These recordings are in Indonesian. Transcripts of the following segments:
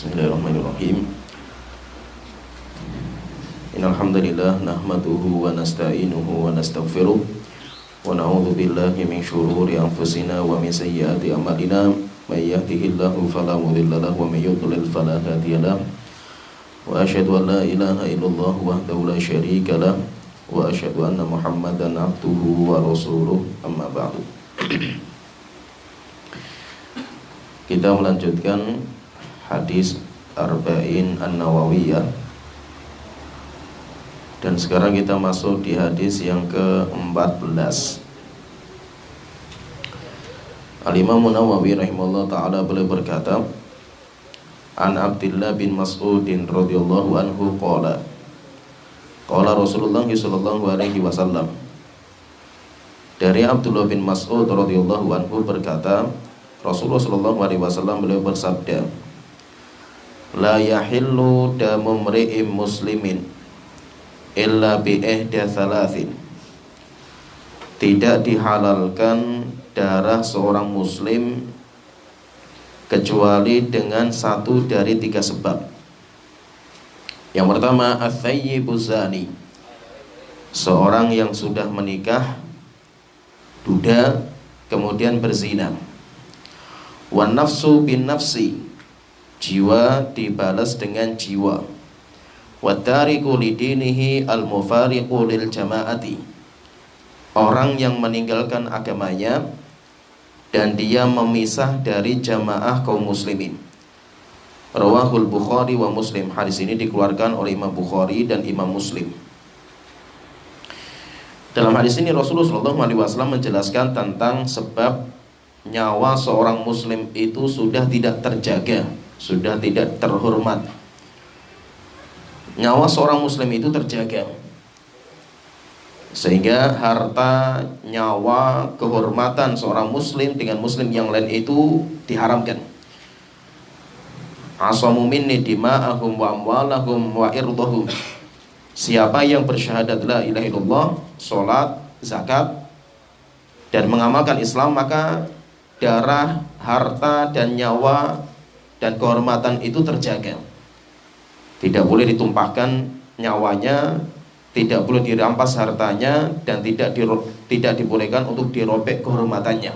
Bismillahirrahmanirrahim. Innal hamdalillah nahmaduhu wa nasta'inuhu wa nastaghfiruh wa na'udzu billahi min shururi anfusina wa min sayyiati a'malina may yahdihillahu fala mudilla lahu wa may yudlil fala hadiya lahu wa asyhadu an la ilaha illallah wahdahu la syarika lah wa asyhadu anna Muhammadan abduhu wa rasuluh amma ba'du. Kita melanjutkan hadis Arba'in An-Nawawiyah, dan sekarang kita masuk di hadis yang ke-14. Al-Imam Nawawi rahimahullah ta'ala beliau berkata, An Abdillah bin Mas'udin radhiyallahu anhu qala Rasulullah sallallahu alaihi wasallam. Dari Abdullah bin Mas'ud radhiyallahu anhu berkata, Rasulullah sallallahu alaihi wasallam beliau bersabda, La yahillu damu mri'im muslimin illa bi ihda thalathin. Tidak dihalalkan darah seorang muslim kecuali dengan satu dari tiga sebab. Yang pertama, ats-tsayyibu zani, seorang yang sudah menikah, duda, kemudian berzina. Wan nafsu bin nafsi, jiwa dibalas dengan jiwa. Wattariku lidinihi al-mufariqu lil jama'ati, orang yang meninggalkan agamanya dan dia memisah dari jamaah kaum muslimin. Rawahul Bukhari wa Muslim. Hadis ini dikeluarkan oleh Imam Bukhari dan Imam Muslim. Dalam hadis ini Rasulullah SAW menjelaskan tentang sebab nyawa seorang muslim itu sudah tidak terjaga, sudah tidak terhormat. Nyawa seorang muslim itu terjaga, sehingga harta, nyawa, kehormatan seorang muslim dengan muslim yang lain itu diharamkan. Asamu minni dima'ahum wa amwalahum wa irdahum. Siapa yang bersyahadat la ilaha illallah, sholat, zakat, dan mengamalkan Islam, maka darah, harta, dan nyawa dan kehormatan itu terjaga. Tidak boleh ditumpahkan nyawanya, tidak boleh dirampas hartanya, dan tidak dibolehkan untuk dirobek kehormatannya.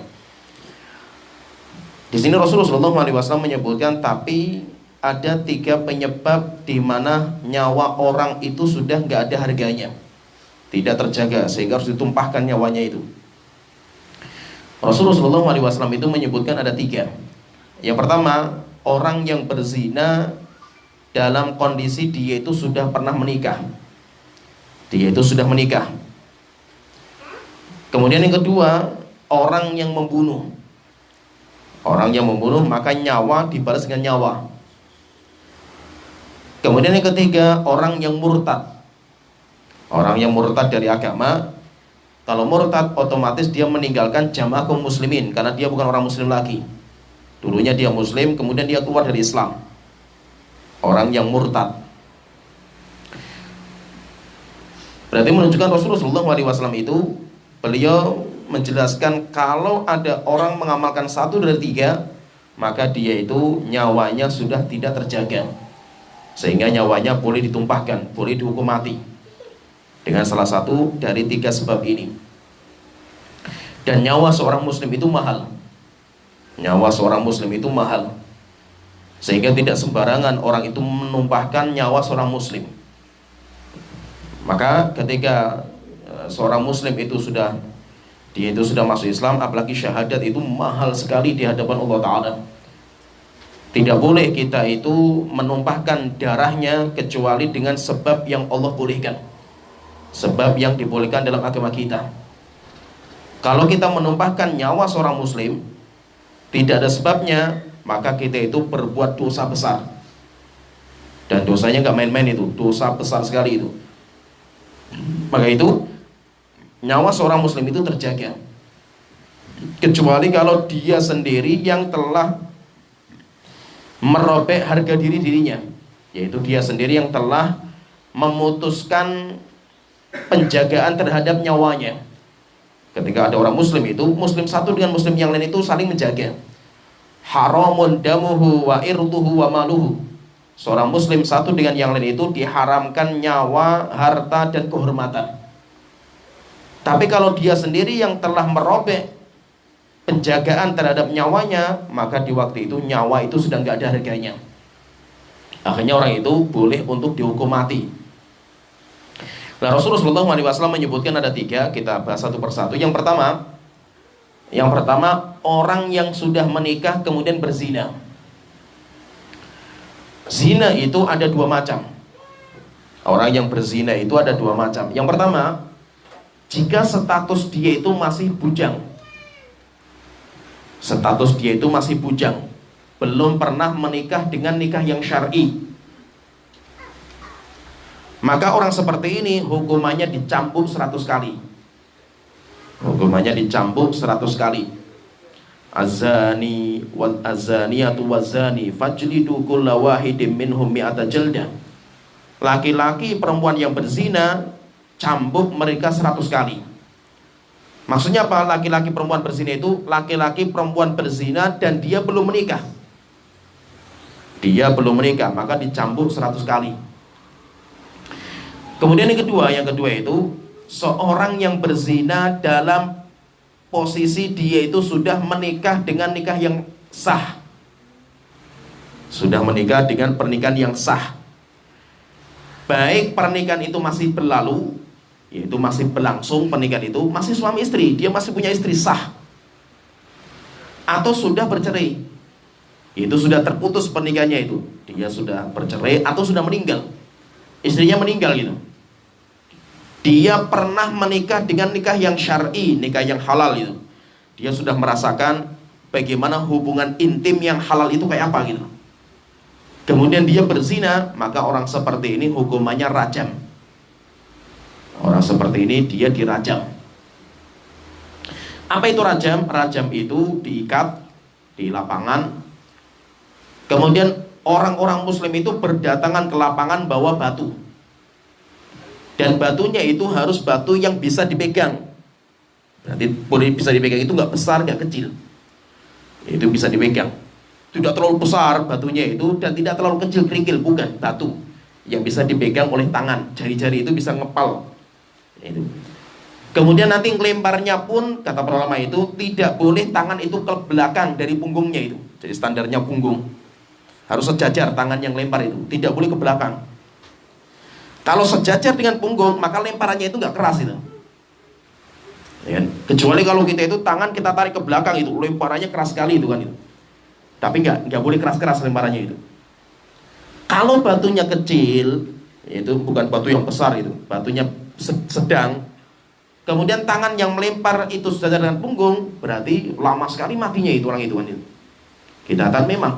Di sini Rasulullah SAW menyebutkan, tapi ada tiga penyebab di mana nyawa orang itu sudah nggak ada harganya, tidak terjaga, sehingga harus ditumpahkan nyawanya itu. Rasulullah SAW itu menyebutkan ada tiga. Yang pertama, orang yang berzina dalam kondisi dia itu sudah pernah menikah. Dia itu sudah menikah. Kemudian yang kedua, orang yang membunuh. Orang yang membunuh maka nyawa dibalas dengan nyawa. Kemudian yang ketiga, orang yang murtad. Orang yang murtad dari agama. Kalau murtad otomatis dia meninggalkan jamaah kaum muslimin, karena dia bukan orang muslim lagi. Dulunya dia muslim, kemudian dia keluar dari Islam. Orang yang murtad. Berarti menunjukkan Rasulullah SAW itu, beliau menjelaskan kalau ada orang mengamalkan satu dari tiga, maka dia itu nyawanya sudah tidak terjaga, sehingga nyawanya boleh ditumpahkan, boleh dihukum mati dengan salah satu dari tiga sebab ini. Dan nyawa seorang muslim itu mahal. Nyawa seorang muslim itu mahal, sehingga tidak sembarangan orang itu menumpahkan nyawa seorang muslim. Maka ketika seorang muslim itu sudah masuk Islam, apalagi syahadat, itu mahal sekali di hadapan Allah Ta'ala. Tidak boleh kita itu menumpahkan darahnya kecuali dengan sebab yang Allah bolehkan, sebab yang dibolehkan dalam agama kita. Kalau kita menumpahkan nyawa seorang muslim tidak ada sebabnya, maka kita itu berbuat dosa besar. Dan dosanya gak main-main itu, dosa besar sekali itu. Maka itu nyawa seorang muslim itu terjaga, kecuali kalau dia sendiri yang telah merobek harga dirinya, yaitu dia sendiri yang telah memutuskan penjagaan terhadap nyawanya. Ketika ada orang muslim itu, muslim satu dengan muslim yang lain itu saling menjaga. Haramun damuhu wa irduhu wa maluhu. Seorang muslim satu dengan yang lain itu diharamkan nyawa, harta, dan kehormatan. Tapi kalau dia sendiri yang telah merobek penjagaan terhadap nyawanya, maka di waktu itu nyawa itu sudah nggak ada harganya. Akhirnya orang itu boleh untuk dihukum mati. Nah, Rasulullah SAW menyebutkan ada 3, kita bahas satu persatu. Yang pertama, orang yang sudah menikah kemudian berzina. Zina itu ada 2 macam. Orang yang berzina itu ada 2 macam. Yang pertama, jika status dia itu masih bujang. Status dia itu masih bujang, belum pernah menikah dengan nikah yang syar'i, maka orang seperti ini hukumannya dicambuk 100 kali. Hukumannya dicambuk 100 kali. Azani wal azaniyatu wazani fajlidu kulla wahidin minhum mi'ata jaldah. Laki-laki perempuan yang berzina, cambuk mereka 100 kali. Maksudnya apa? Laki-laki perempuan berzina itu laki-laki perempuan berzina dan dia belum menikah. Dia belum menikah, maka dicambuk 100 kali. Kemudian yang kedua itu seorang yang berzina dalam posisi dia itu sudah menikah dengan nikah yang sah. Sudah menikah dengan pernikahan yang sah. Baik pernikahan itu masih berlalu, yaitu masih berlangsung pernikahan itu, masih suami istri, dia masih punya istri sah, atau sudah bercerai, itu sudah terputus pernikahannya itu, dia sudah bercerai atau sudah meninggal, istrinya meninggal gitu. Dia pernah menikah dengan nikah yang syar'i, nikah yang halal itu. Dia sudah merasakan bagaimana hubungan intim yang halal itu kayak apa gitu. Kemudian dia berzina, maka orang seperti ini hukumannya rajam. Orang seperti ini dia dirajam. Apa itu rajam? Rajam itu diikat di lapangan. Kemudian orang-orang muslim itu berdatangan ke lapangan bawa batu. Dan batunya itu harus batu yang bisa dipegang. Berarti boleh bisa dipegang itu nggak besar, nggak kecil. Itu bisa dipegang. Tidak terlalu besar batunya itu dan tidak terlalu kecil kerikil, bukan, batu yang bisa dipegang oleh tangan. Jari-jari itu bisa ngepal. Itu. Kemudian nanti ngelemparnya pun kata para ulama itu tidak boleh tangan itu ke belakang dari punggungnya itu. Jadi standarnya punggung harus sejajar tangan yang lempar itu, tidak boleh ke belakang. Kalau sejajar dengan punggung maka lemparannya itu nggak keras itu. Ya, kecuali kalau kita itu tangan kita tarik ke belakang itu lemparannya keras sekali itu kan itu. Tapi nggak boleh keras-keras lemparannya itu. Kalau batunya kecil, itu bukan batu yang besar itu, batunya sedang, kemudian tangan yang melempar itu sejajar dengan punggung, berarti lama sekali matinya itu orang itu kan itu. Kita katakan memang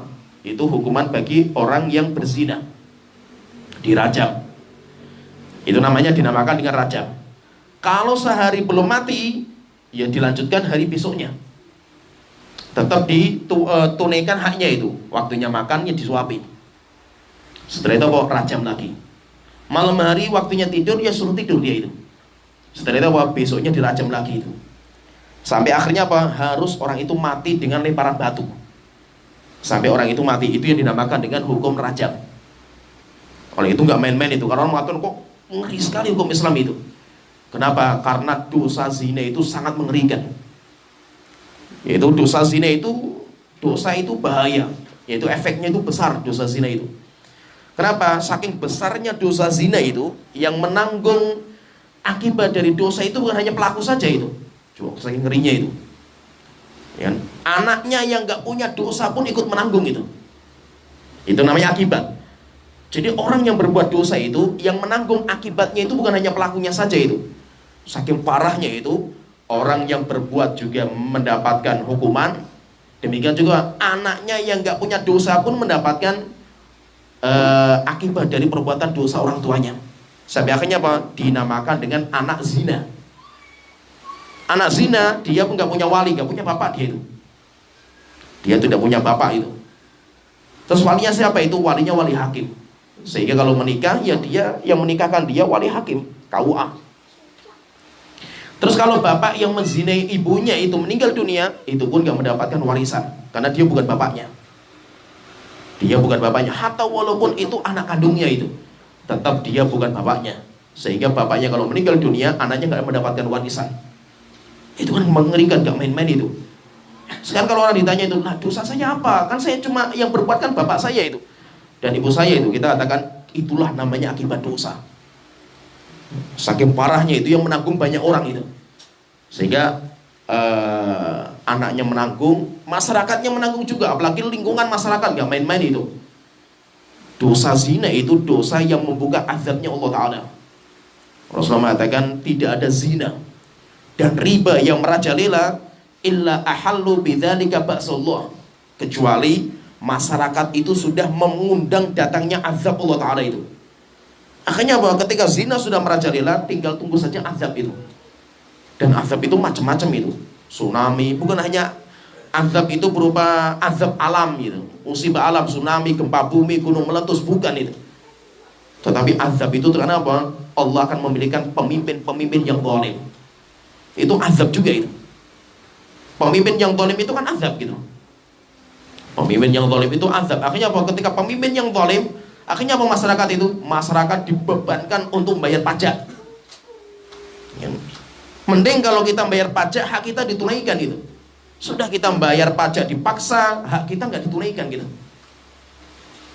itu hukuman bagi orang yang berzina, dirajam. Itu namanya dinamakan dengan rajam. Kalau sehari belum mati, ya dilanjutkan hari besoknya. Tetap ditunaikan haknya itu. Waktunya makannya disuapin. Setelah itu kok rajam lagi. Malam hari waktunya tidur, ya suruh tidur dia itu. Setelah itu besoknya dirajam lagi itu. Sampai akhirnya apa? Harus orang itu mati dengan lemparan batu. Sampai orang itu mati, itu yang dinamakan dengan hukum rajam. Oleh itu nggak main-main itu. Karena orang mengatakan kok ngeri sekali hukum Islam itu. Kenapa? Karena dosa zina itu sangat mengerikan. Yaitu dosa zina itu, dosa itu bahaya. Yaitu efeknya itu besar dosa zina itu. Kenapa? Saking besarnya dosa zina itu, yang menanggung akibat dari dosa itu bukan hanya pelaku saja itu. Coba saking ngerinya itu. Ya, anaknya yang gak punya dosa pun ikut menanggung itu. Itu namanya akibat. Jadi orang yang berbuat dosa itu, yang menanggung akibatnya itu bukan hanya pelakunya saja itu. Saking parahnya itu, orang yang berbuat juga mendapatkan hukuman. Demikian juga anaknya yang gak punya dosa pun mendapatkan akibat dari perbuatan dosa orang tuanya. Sampai akhirnya apa? Dinamakan dengan anak zina. Anak zina, dia pun gak punya wali, gak punya bapak dia itu. Dia tidak punya bapak itu. Terus walinya siapa itu? Walinya wali hakim. Sehingga kalau menikah, ya dia yang menikahkan dia wali hakim, KUA. Terus kalau bapak yang menzinai ibunya itu meninggal dunia, itu pun gak mendapatkan warisan, karena dia bukan bapaknya. Dia bukan bapaknya. Hatta walaupun itu anak kandungnya itu, tetap dia bukan bapaknya. Sehingga bapaknya kalau meninggal dunia, anaknya nggak mendapatkan warisan. Itu kan mengerikan, gak main-main itu. Sekarang kalau orang ditanya itu, nah dosa saya apa? Kan saya cuma yang berbuat kan bapak saya itu dan ibu saya itu. Kita katakan itulah namanya akibat dosa. Saking parahnya itu yang menanggung banyak orang itu. Sehingga anaknya menanggung, masyarakatnya menanggung juga. Apalagi lingkungan masyarakat, gak main-main itu. Dosa zina itu dosa yang membuka azabnya Allah Ta'ala. Rasulullah mengatakan tidak ada zina dan riba yang merajalela illa ahallu bidzalika ba'sallah, kecuali masyarakat itu sudah mengundang datangnya azab Allah Ta'ala itu. Akhirnya bahwa ketika zina sudah merajalela, tinggal tunggu saja azab itu. Dan azab itu macam-macam itu. Tsunami, bukan hanya azab itu berupa azab alam gitu, musibah alam, tsunami, gempa bumi, gunung meletus, bukan itu. Tetapi azab itu karena apa? Allah akan memilihkan pemimpin-pemimpin yang zalim. Itu azab juga itu. Pemimpin yang zalim itu kan azab gitu. Pemimpin yang zalim itu azab. Akhirnya apa? Ketika pemimpin yang zalim, akhirnya apa masyarakat itu? Masyarakat dibebankan untuk membayar pajak. Mending kalau kita bayar pajak, hak kita ditunaikan gitu. Sudah kita bayar pajak dipaksa, hak kita nggak ditunaikan gitu.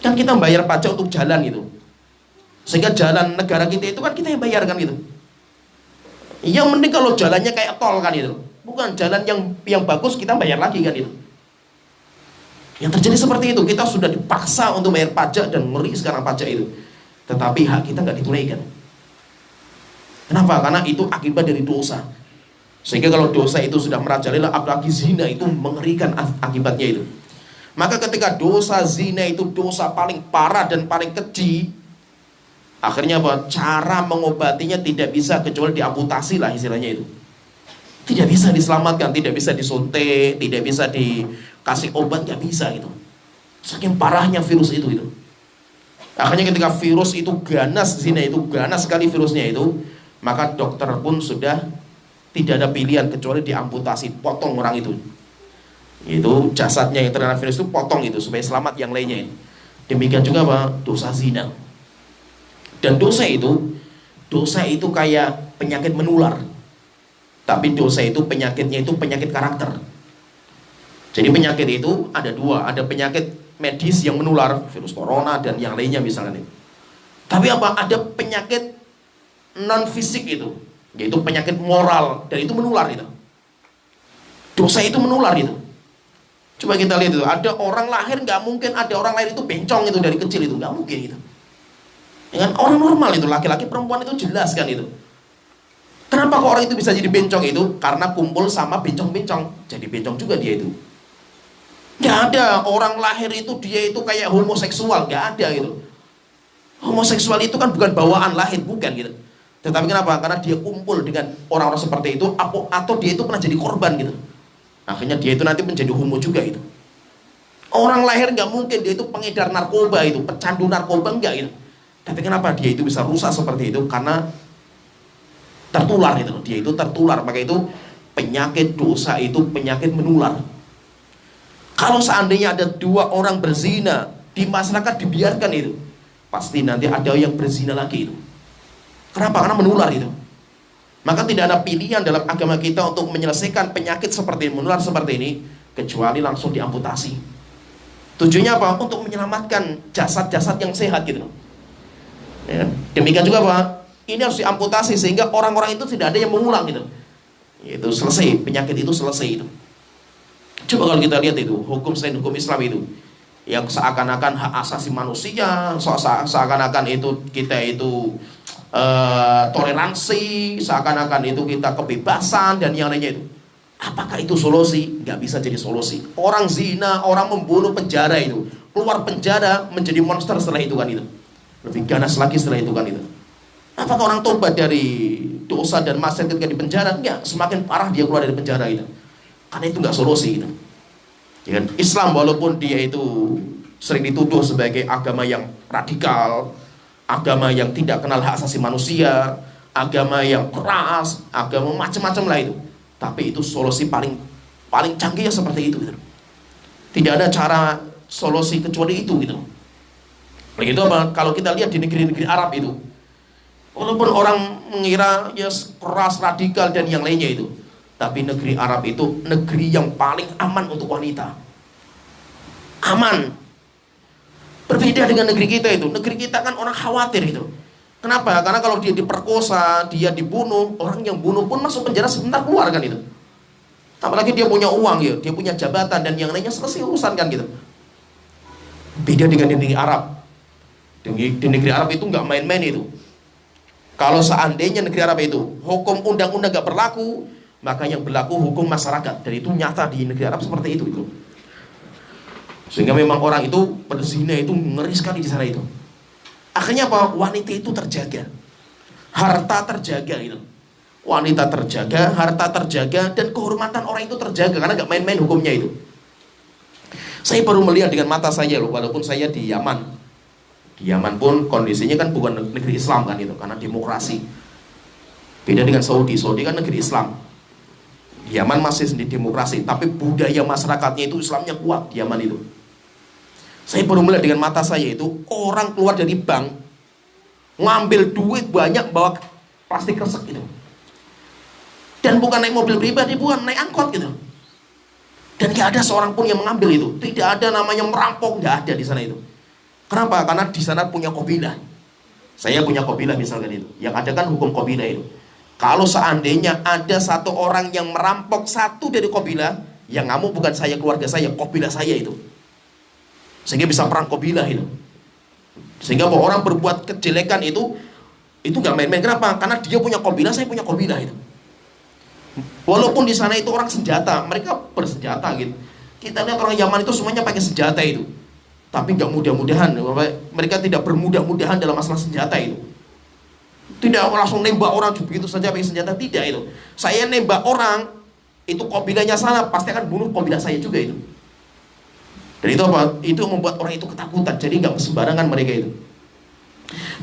Kan kita bayar pajak untuk jalan gitu. Sehingga jalan negara kita itu kan kita yang bayarkan gitu. Yang mending kalau jalannya kayak tol kan itu. Bukan jalan yang bagus kita bayar lagi kan itu. Yang terjadi seperti itu, kita sudah dipaksa untuk bayar pajak dan ngeri sekarang pajak itu. Tetapi hak kita nggak ditunaikan. Kenapa? Karena itu akibat dari dosa. Sehingga kalau dosa itu sudah merajalela, apalagi zina itu mengerikan akibatnya itu. Maka ketika dosa zina itu dosa paling parah dan paling keji, akhirnya apa? Cara mengobatinya tidak bisa kecuali diamputasi lah istilahnya itu. Tidak bisa diselamatkan, tidak bisa disuntik, tidak bisa dikasih obat, nggak bisa gitu. Saking parahnya virus itu. Akhirnya ketika virus itu ganas, zina itu ganas sekali virusnya itu, maka dokter pun sudah tidak ada pilihan kecuali diamputasi, potong orang itu. Itu jasadnya yang terkena virus itu potong itu supaya selamat yang lainnya. Demikian juga apa? Dosa zina. Dan dosa itu kayak penyakit menular. Tapi dosa itu penyakitnya itu penyakit karakter. Jadi penyakit itu ada dua, ada penyakit medis yang menular, virus corona dan yang lainnya misalnya. Tapi apa? Ada penyakit non fisik itu, yaitu penyakit moral, dan itu menular itu. Dosa itu menular itu. Coba kita lihat itu, ada orang lahir, nggak mungkin ada orang lahir itu bencong itu dari kecil itu, nggak mungkin itu. Dengan orang normal itu, laki-laki perempuan itu jelas kan itu. Kenapa kok orang itu bisa jadi bencong itu? Karena kumpul sama bencong-bencong, jadi bencong juga dia itu. Nggak ada orang lahir itu dia itu kayak homoseksual, nggak ada gitu. Homoseksual itu kan bukan bawaan lahir, bukan gitu. Tetapi kenapa? Karena dia kumpul dengan orang-orang seperti itu, atau dia itu pernah jadi korban gitu. Akhirnya dia itu nanti menjadi homo juga itu. Orang lahir nggak mungkin dia itu pengedar narkoba itu, pecandu narkoba, enggak gitu. Tapi kenapa dia itu bisa rusak seperti itu? Karena tertular itu, dia itu tertular. Maka itu penyakit dosa itu penyakit menular. Kalau seandainya ada dua orang berzina di masyarakat dibiarkan itu, pasti nanti ada yang berzina lagi itu. Kenapa? Karena menular itu. Maka tidak ada pilihan dalam agama kita untuk menyelesaikan penyakit seperti menular seperti ini, kecuali langsung diamputasi. Tujuannya apa? Untuk menyelamatkan jasad-jasad yang sehat gitu. Ya. Demikian juga apa? Ini harus diamputasi sehingga orang-orang itu tidak ada yang mengulang gitu. Itu selesai, penyakit itu selesai itu. Coba kalau kita lihat itu, hukum selain hukum Islam itu, yang seakan-akan hak asasi manusia, seakan-akan itu kita itu toleransi, seakan-akan itu kita kebebasan dan yang lainnya itu. Apakah itu solusi? Nggak bisa jadi solusi. Orang zina, orang membunuh, penjara itu, keluar penjara menjadi monster setelah itu kan itu. Lebih ganas lagi setelah itu kan itu. Apakah orang tobat dari dosa dan maksiat ketika di penjara? Enggak, semakin parah dia keluar dari penjara itu. Karena itu nggak solusi itu. Ya, Islam walaupun dia itu sering dituduh sebagai agama yang radikal, agama yang tidak kenal hak asasi manusia, agama yang keras, agama macam-macam lah itu. Tapi itu solusi paling canggih ya seperti itu gitu. Tidak ada cara solusi kecuali itu gitu. Begitu apa? Kalau kita lihat di negeri-negeri Arab itu, walaupun orang mengira ya keras, radikal dan yang lainnya itu, tapi negeri Arab itu negeri yang paling aman untuk wanita. Aman. Berbeda dengan negeri kita itu. Negeri kita kan orang khawatir itu. Kenapa? Karena kalau dia diperkosa, dia dibunuh, orang yang bunuh pun masuk penjara sebentar keluar kan itu. Apalagi dia punya uang ya, dia punya jabatan dan yang lainnya selesai urusan kan gitu. Beda dengan di negeri Arab. Di negeri Arab itu nggak main-main itu. Kalau seandainya negeri Arab itu hukum undang-undang nggak berlaku, maka yang berlaku hukum masyarakat. Dan itu nyata di negeri Arab seperti itu. Sehingga memang orang itu berzina itu ngeri sekali di sana itu. Akhirnya apa? Wanita itu terjaga, harta terjaga itu. Wanita terjaga, harta terjaga, dan kehormatan orang itu terjaga karena nggak main-main hukumnya itu. Saya baru melihat dengan mata saya loh, walaupun saya di Yaman. Di Yaman pun kondisinya kan bukan negeri Islam kan itu, karena demokrasi. Beda dengan Saudi. Saudi kan negeri Islam. Di Yaman masih sendiri demokrasi, tapi budaya masyarakatnya itu Islamnya kuat di Yaman itu. Saya baru melihat dengan mata saya itu orang keluar dari bank ngambil duit banyak bawa plastik kresek gitu. Dan bukan naik mobil pribadi, bukan naik angkot gitu. Dan gak ada seorang pun yang mengambil itu. Tidak ada namanya merampok, gak ada di sana itu. Kenapa? Karena di sana punya qabilah. Saya punya qabilah misalkan itu. Yang ada kan hukum qabilah itu. Kalau seandainya ada satu orang yang merampok satu dari qabilah, yang ngamuk bukan saya, keluarga saya, qabilah saya itu. Sehingga bisa perang qabilah itu. Sehingga bahwa orang berbuat kejelekan itu gak main-main. Kenapa? Karena dia punya qabilah, saya punya qabilah itu. Walaupun di sana itu orang senjata, mereka bersenjata gitu. Kita lihat orang Yaman itu semuanya pakai senjata itu. Tapi gak mudah-mudahan, mereka tidak bermudah-mudahan dalam masalah senjata itu. Tidak langsung nembak orang begitu saja pakai senjata, tidak itu. Saya nembak orang, itu qabilahnya sana, pasti akan bunuh qabilah saya juga itu. Dan itu apa? Itu membuat orang itu ketakutan. Jadi gak sembarangan mereka itu.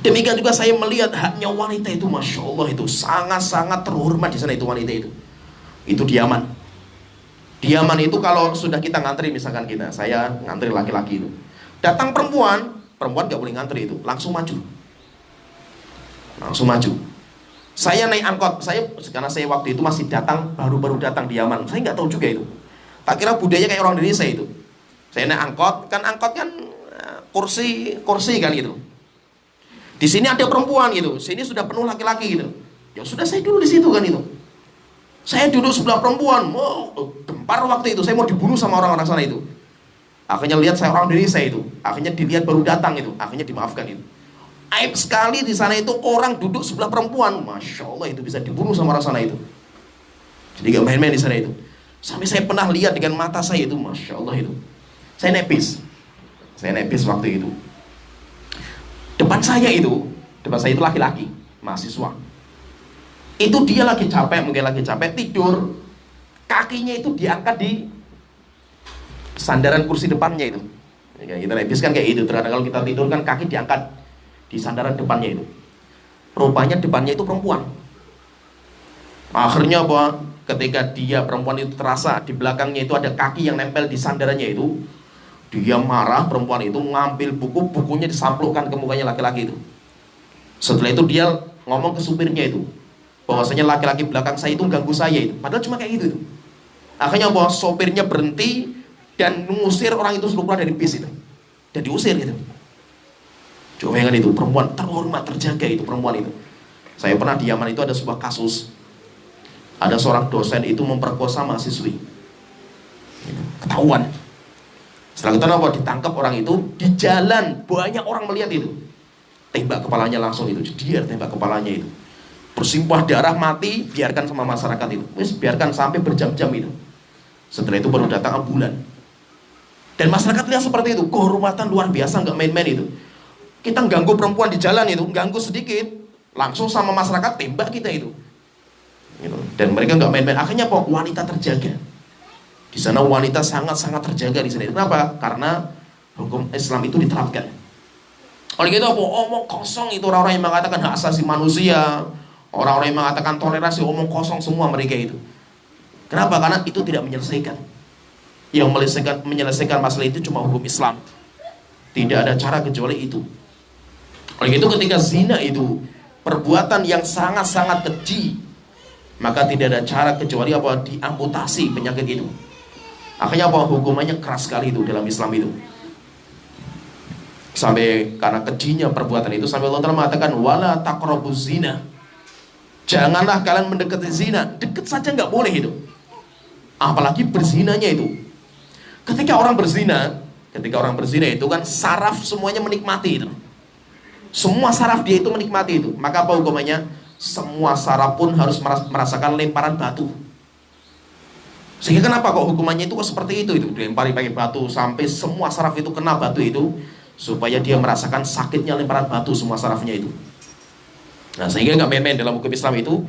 Demikian juga saya melihat haknya wanita itu, Masya Allah itu sangat-sangat terhormat di sana itu wanita itu. Itu di Yaman. Di Yaman itu kalau sudah kita ngantri, misalkan saya ngantri laki-laki itu, datang perempuan gak boleh ngantri itu, langsung maju. Saya naik angkot, karena saya waktu itu masih baru datang di Yaman, saya nggak tahu juga itu. Tak kira budaya kayak orang Indonesia itu. Saya naik angkot kan kursi kan gitu. Di sini ada perempuan gitu, sini sudah penuh laki-laki gitu. Ya sudah, saya dulu di situ kan itu. Saya duduk sebelah perempuan, gempar waktu itu, saya mau dibunuh sama orang-orang sana itu. Akhirnya lihat saya orang Indonesia itu, akhirnya dilihat baru datang itu, akhirnya dimaafkan itu. Aib sekali di sana itu orang duduk sebelah perempuan, Masya Allah itu bisa dibunuh sama orang sana itu. Jadi gak main-main di sana itu. Sampai saya pernah lihat dengan mata saya itu, Masya Allah itu. Saya naik bis waktu itu. Depan saya itu laki-laki, mahasiswa. Itu dia lagi capek, tidur. Kakinya itu diangkat di sandaran kursi depannya itu. Ya, kita naik bis kan kayak itu. Terkadang kalau kita tidur kan kaki diangkat di sandaran depannya itu. Rupanya depannya itu perempuan. Akhirnya apa? Ketika perempuan itu terasa di belakangnya itu ada kaki yang nempel di sandarannya itu, dia marah, perempuan itu ngambil bukunya disamplukkan ke mukanya laki-laki itu. Setelah itu dia ngomong ke supirnya itu, bahwasanya laki-laki belakang saya itu ganggu saya itu. Padahal cuma kayak gitu itu. Akhirnya bahwa sopirnya berhenti dan mengusir orang itu suruh keluar dari bis itu. Dan diusir gitu. Coba bayangkan itu, perempuan terhormat, terjaga itu perempuan itu. Saya pernah di Yaman itu ada sebuah kasus. Ada seorang dosen itu memperkosa mahasiswi. Ketahuan. Setelah itu apa? Ditangkap orang itu di jalan, banyak orang melihat itu. Tembak kepalanya langsung itu, dia tembak kepalanya itu. Bersimpah darah, mati, biarkan sama masyarakat itu. Biarkan sampai berjam-jam itu. Setelah itu baru datang ambulan. Dan masyarakat lihat seperti itu, kehormatan luar biasa, nggak main-main itu. Kita ganggu perempuan di jalan itu, ganggu sedikit, langsung sama masyarakat tembak kita itu. Dan mereka nggak main-main. Akhirnya apa? Wanita terjaga. Di sana wanita sangat-sangat terjaga di sana. Kenapa? Karena hukum Islam itu diterapkan. Oleh itu apa? Omong kosong itu orang-orang yang mengatakan hak asasi manusia, orang-orang yang mengatakan toleransi, omong kosong semua mereka itu. Kenapa? Karena itu tidak menyelesaikan. Yang menyelesaikan masalah itu cuma hukum Islam. Tidak ada cara kecuali itu. Oleh itu ketika zina itu perbuatan yang sangat-sangat keji, maka tidak ada cara kecuali apa? Diamputasi penyakit itu. Akhirnya apa? Hukumannya keras sekali itu dalam Islam itu. Sampai karena kejinya perbuatan itu, sampai Allah Ta'ala mengatakan wala taqrabuz zina. Janganlah kalian mendekati zina. Dekat saja nggak boleh itu. Apalagi berzinanya itu. Ketika orang berzina itu kan saraf semuanya menikmati itu. Semua saraf dia itu menikmati itu. Maka apa hukumannya? Semua saraf pun harus merasakan lemparan batu. Sehingga kenapa kok hukumannya itu kok seperti itu? Dilempari pakai batu sampai semua saraf itu kena batu itu, supaya dia merasakan sakitnya lemparan batu semua sarafnya itu. Nah, sehingga nggak main-main dalam hukum Islam itu.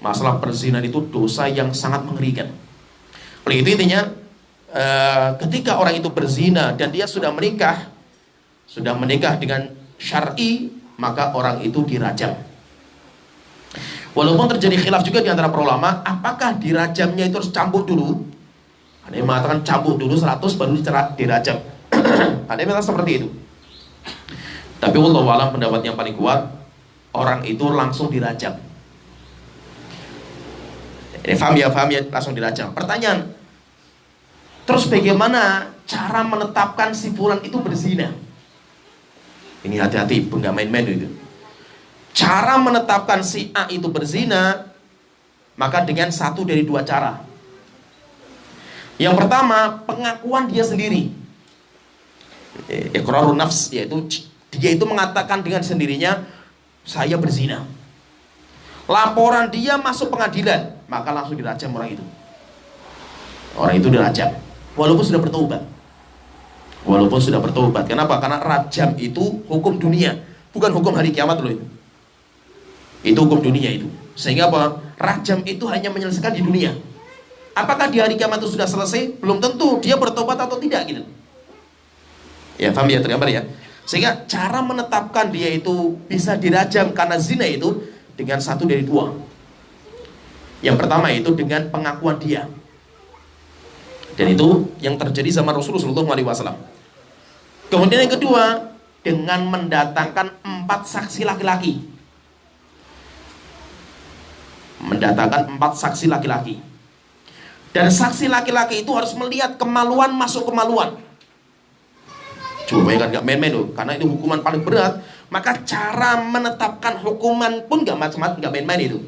Masalah perzinahan itu dosa yang sangat mengerikan. Oleh itu intinya, ketika orang itu berzina dan dia sudah menikah dengan syar'i, maka orang itu dirajam. Walaupun terjadi khilaf juga di antara para ulama, apakah dirajamnya itu harus cambuk dulu? Ada yang mengatakan cambuk dulu 100 baru dirajam. Ada yang mengatakan seperti itu. Tapi wallahu a'lam, pendapat yang paling kuat, orang itu langsung dirajam. Paham ya, langsung dirajam. Pertanyaan, terus bagaimana cara menetapkan si fulan itu berzina? Ini hati-hati, nggak main-main itu. Cara menetapkan si A itu berzina, maka dengan satu dari dua cara. Yang pertama, pengakuan dia sendiri. Iqrarun nafs, yaitu dia itu mengatakan dengan sendirinya, saya berzina. Laporan dia masuk pengadilan, maka langsung dirajam orang itu. Orang itu dirajam, walaupun sudah bertobat. Kenapa? Karena rajam itu hukum dunia, bukan hukum hari kiamat loh itu. Itu hukum dunia itu. Sehingga apa? Rajam itu hanya menyelesaikan di dunia. Apakah di hari kiamat itu sudah selesai? Belum tentu. Dia bertobat atau tidak gitu. Ya, paham ya, tergambar ya. Sehingga cara menetapkan dia itu bisa dirajam karena zina itu dengan satu dari dua. Yang pertama itu dengan pengakuan dia. Dan itu yang terjadi sama Rasulullah SAW. Kemudian yang kedua, dengan mendatangkan 4 saksi laki-laki. Dan saksi laki-laki itu harus melihat kemaluan masuk kemaluan. Coba ya kan, gak main-main loh, karena itu hukuman paling berat. Maka cara menetapkan hukuman pun gak macam-macam, gak main-main itu.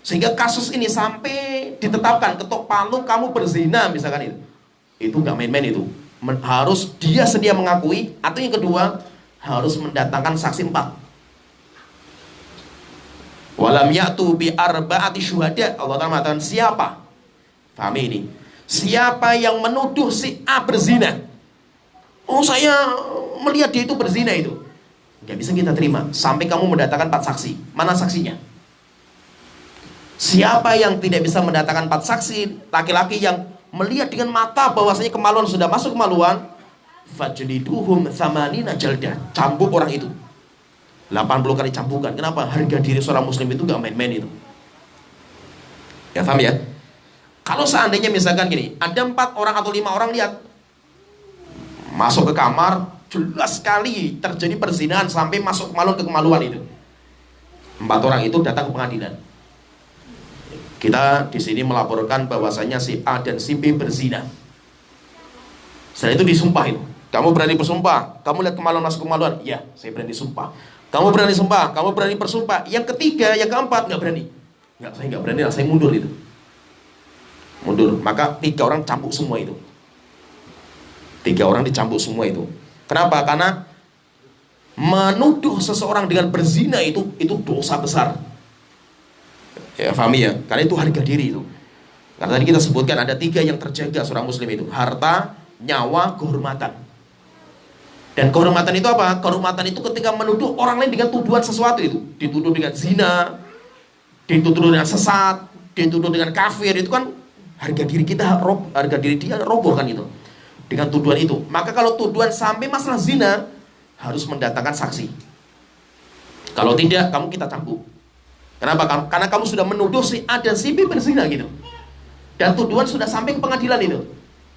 Sehingga kasus ini sampai ditetapkan ketok palu kamu berzina misalkan itu gak main-main itu. Harus dia sedia mengakui, atau yang kedua harus mendatangkan saksi 4. Walam ya'tu bi arba'ati syuhada. Allah Ta'ala mengatakan siapa? Pahami ini. Siapa yang menuduh si A berzina? Oh, saya melihat dia itu berzina itu. Gak bisa kita terima sampai kamu mendatangkan 4 saksi. Mana saksinya? Siapa yang tidak bisa mendatangkan 4 saksi? Laki-laki yang melihat dengan mata bahwasanya kemaluan sudah masuk kemaluan, fajliduhum tsamanina jaldah. Cambuk orang itu 80 kali cambukan. Kenapa? Harga diri seorang muslim itu gak main-main itu. Ya, paham ya? Kalau seandainya misalkan gini, ada 4 orang atau 5 orang lihat masuk ke kamar, jelas sekali terjadi perzinahan sampai masuk kemaluan ke kemaluan itu. 4 orang itu datang ke pengadilan. Kita di sini melaporkan bahwasanya si A dan si B berzina. Setelah itu disumpahin. Kamu berani bersumpah? Kamu lihat kemaluan masuk kemaluan? Ya, saya berani sumpah. Kamu berani sumpah? Kamu berani bersumpah? Yang ketiga, yang keempat nggak berani. Nggak, saya nggak berani. Saya mundur itu. Mundur. Maka 3 orang cambuk semua itu. 3 orang dicambuk semua itu. Kenapa? Karena menuduh seseorang dengan berzina itu dosa besar. Ya, pahami ya? Karena itu harga diri itu. Karena tadi kita sebutkan ada 3 yang terjaga seorang muslim itu: harta, nyawa, kehormatan. Dan kehormatan itu apa? Kehormatan itu ketika menuduh orang lain dengan tuduhan sesuatu itu. Dituduh dengan zina, dituduh dengan sesat, dituduh dengan kafir, itu kan harga diri kita, harga diri dia roboh kan itu. Dengan tuduhan itu. Maka kalau tuduhan sampai masalah zina, harus mendatangkan saksi. Kalau tidak, kamu kita cambuk. Kenapa? Karena kamu sudah menuduh si A dan si B berzina gitu. Dan tuduhan sudah sampai ke pengadilan itu.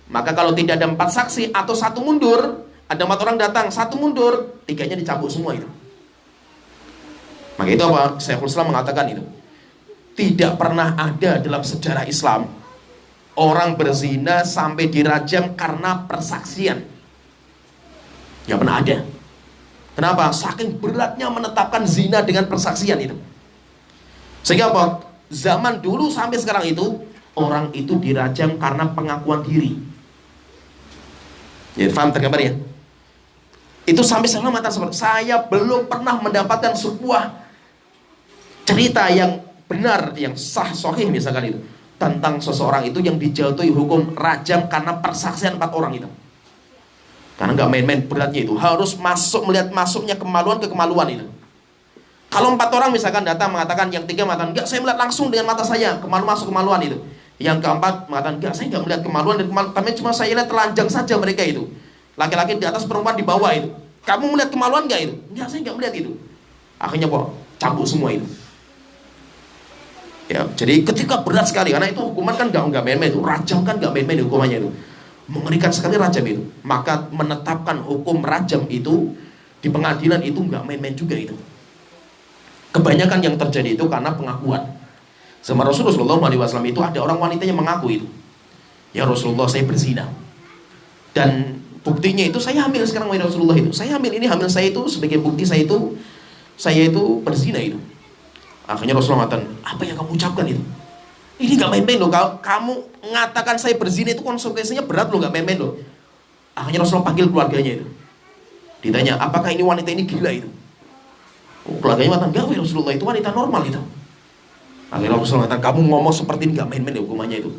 Maka kalau tidak ada 4 saksi atau 1 mundur, ada 4 orang datang, 1 mundur, 3-nya dicambuk semua itu. Maka itu apa? Syekhul Islam mengatakan itu. Tidak pernah ada dalam sejarah Islam orang berzina sampai dirajam karena persaksian. Nggak pernah ada. Kenapa? Saking beratnya menetapkan zina dengan persaksian itu. Sehingga apa? Zaman dulu sampai sekarang itu, orang itu dirajam karena pengakuan diri. Ya, paham tergambar ya? Itu sampai sekarang mata seperti saya belum pernah mendapatkan sebuah cerita yang benar, yang sah, sahih misalkan itu, tentang seseorang itu yang dijatuhi hukum rajam karena persaksian 4 orang itu. Karena nggak main-main beratnya itu, harus melihat masuknya kemaluan itu. Kalau 4 orang misalkan datang mengatakan, yang 3 mengatakan enggak, saya melihat langsung dengan mata saya masuk kemaluan itu. Yang keempat mengatakan enggak, saya nggak melihat kemaluan tapi cuma saya lihat telanjang saja mereka itu. Laki-laki di atas, perempuan di bawah itu. Kamu melihat kemaluan nggak itu? Enggak, saya nggak melihat itu. Akhirnya cambuk semua itu. Ya, jadi ketika berat sekali, karena itu hukuman kan nggak main-main itu, rajam kan nggak main-main hukumannya itu, mengerikan sekali rajam itu. Maka menetapkan hukum rajam itu di pengadilan itu nggak main-main juga itu. Kebanyakan yang terjadi itu karena pengakuan. Sama Rasulullah SAW itu ada orang wanita yang mengaku itu, ya Rasulullah saya berzina, dan buktinya itu saya hamil sekarang wahai Rasulullah itu. Saya hamil, ini hamil saya itu sebagai bukti saya itu berzina itu. Akhirnya Rasulullah mengatakan, apa yang kamu ucapkan itu? Ini gak main-main loh. Kamu mengatakan saya berzina itu konsekuensinya berat loh, gak main-main loh. Akhirnya Rasulullah panggil keluarganya itu. Ditanya, apakah ini wanita ini gila itu? Keluarganya mengatakan, enggak wahai Rasulullah, itu wanita normal itu. Akhirnya Rasulullah mengatakan, kamu ngomong seperti ini gak main-main hukumannya itu.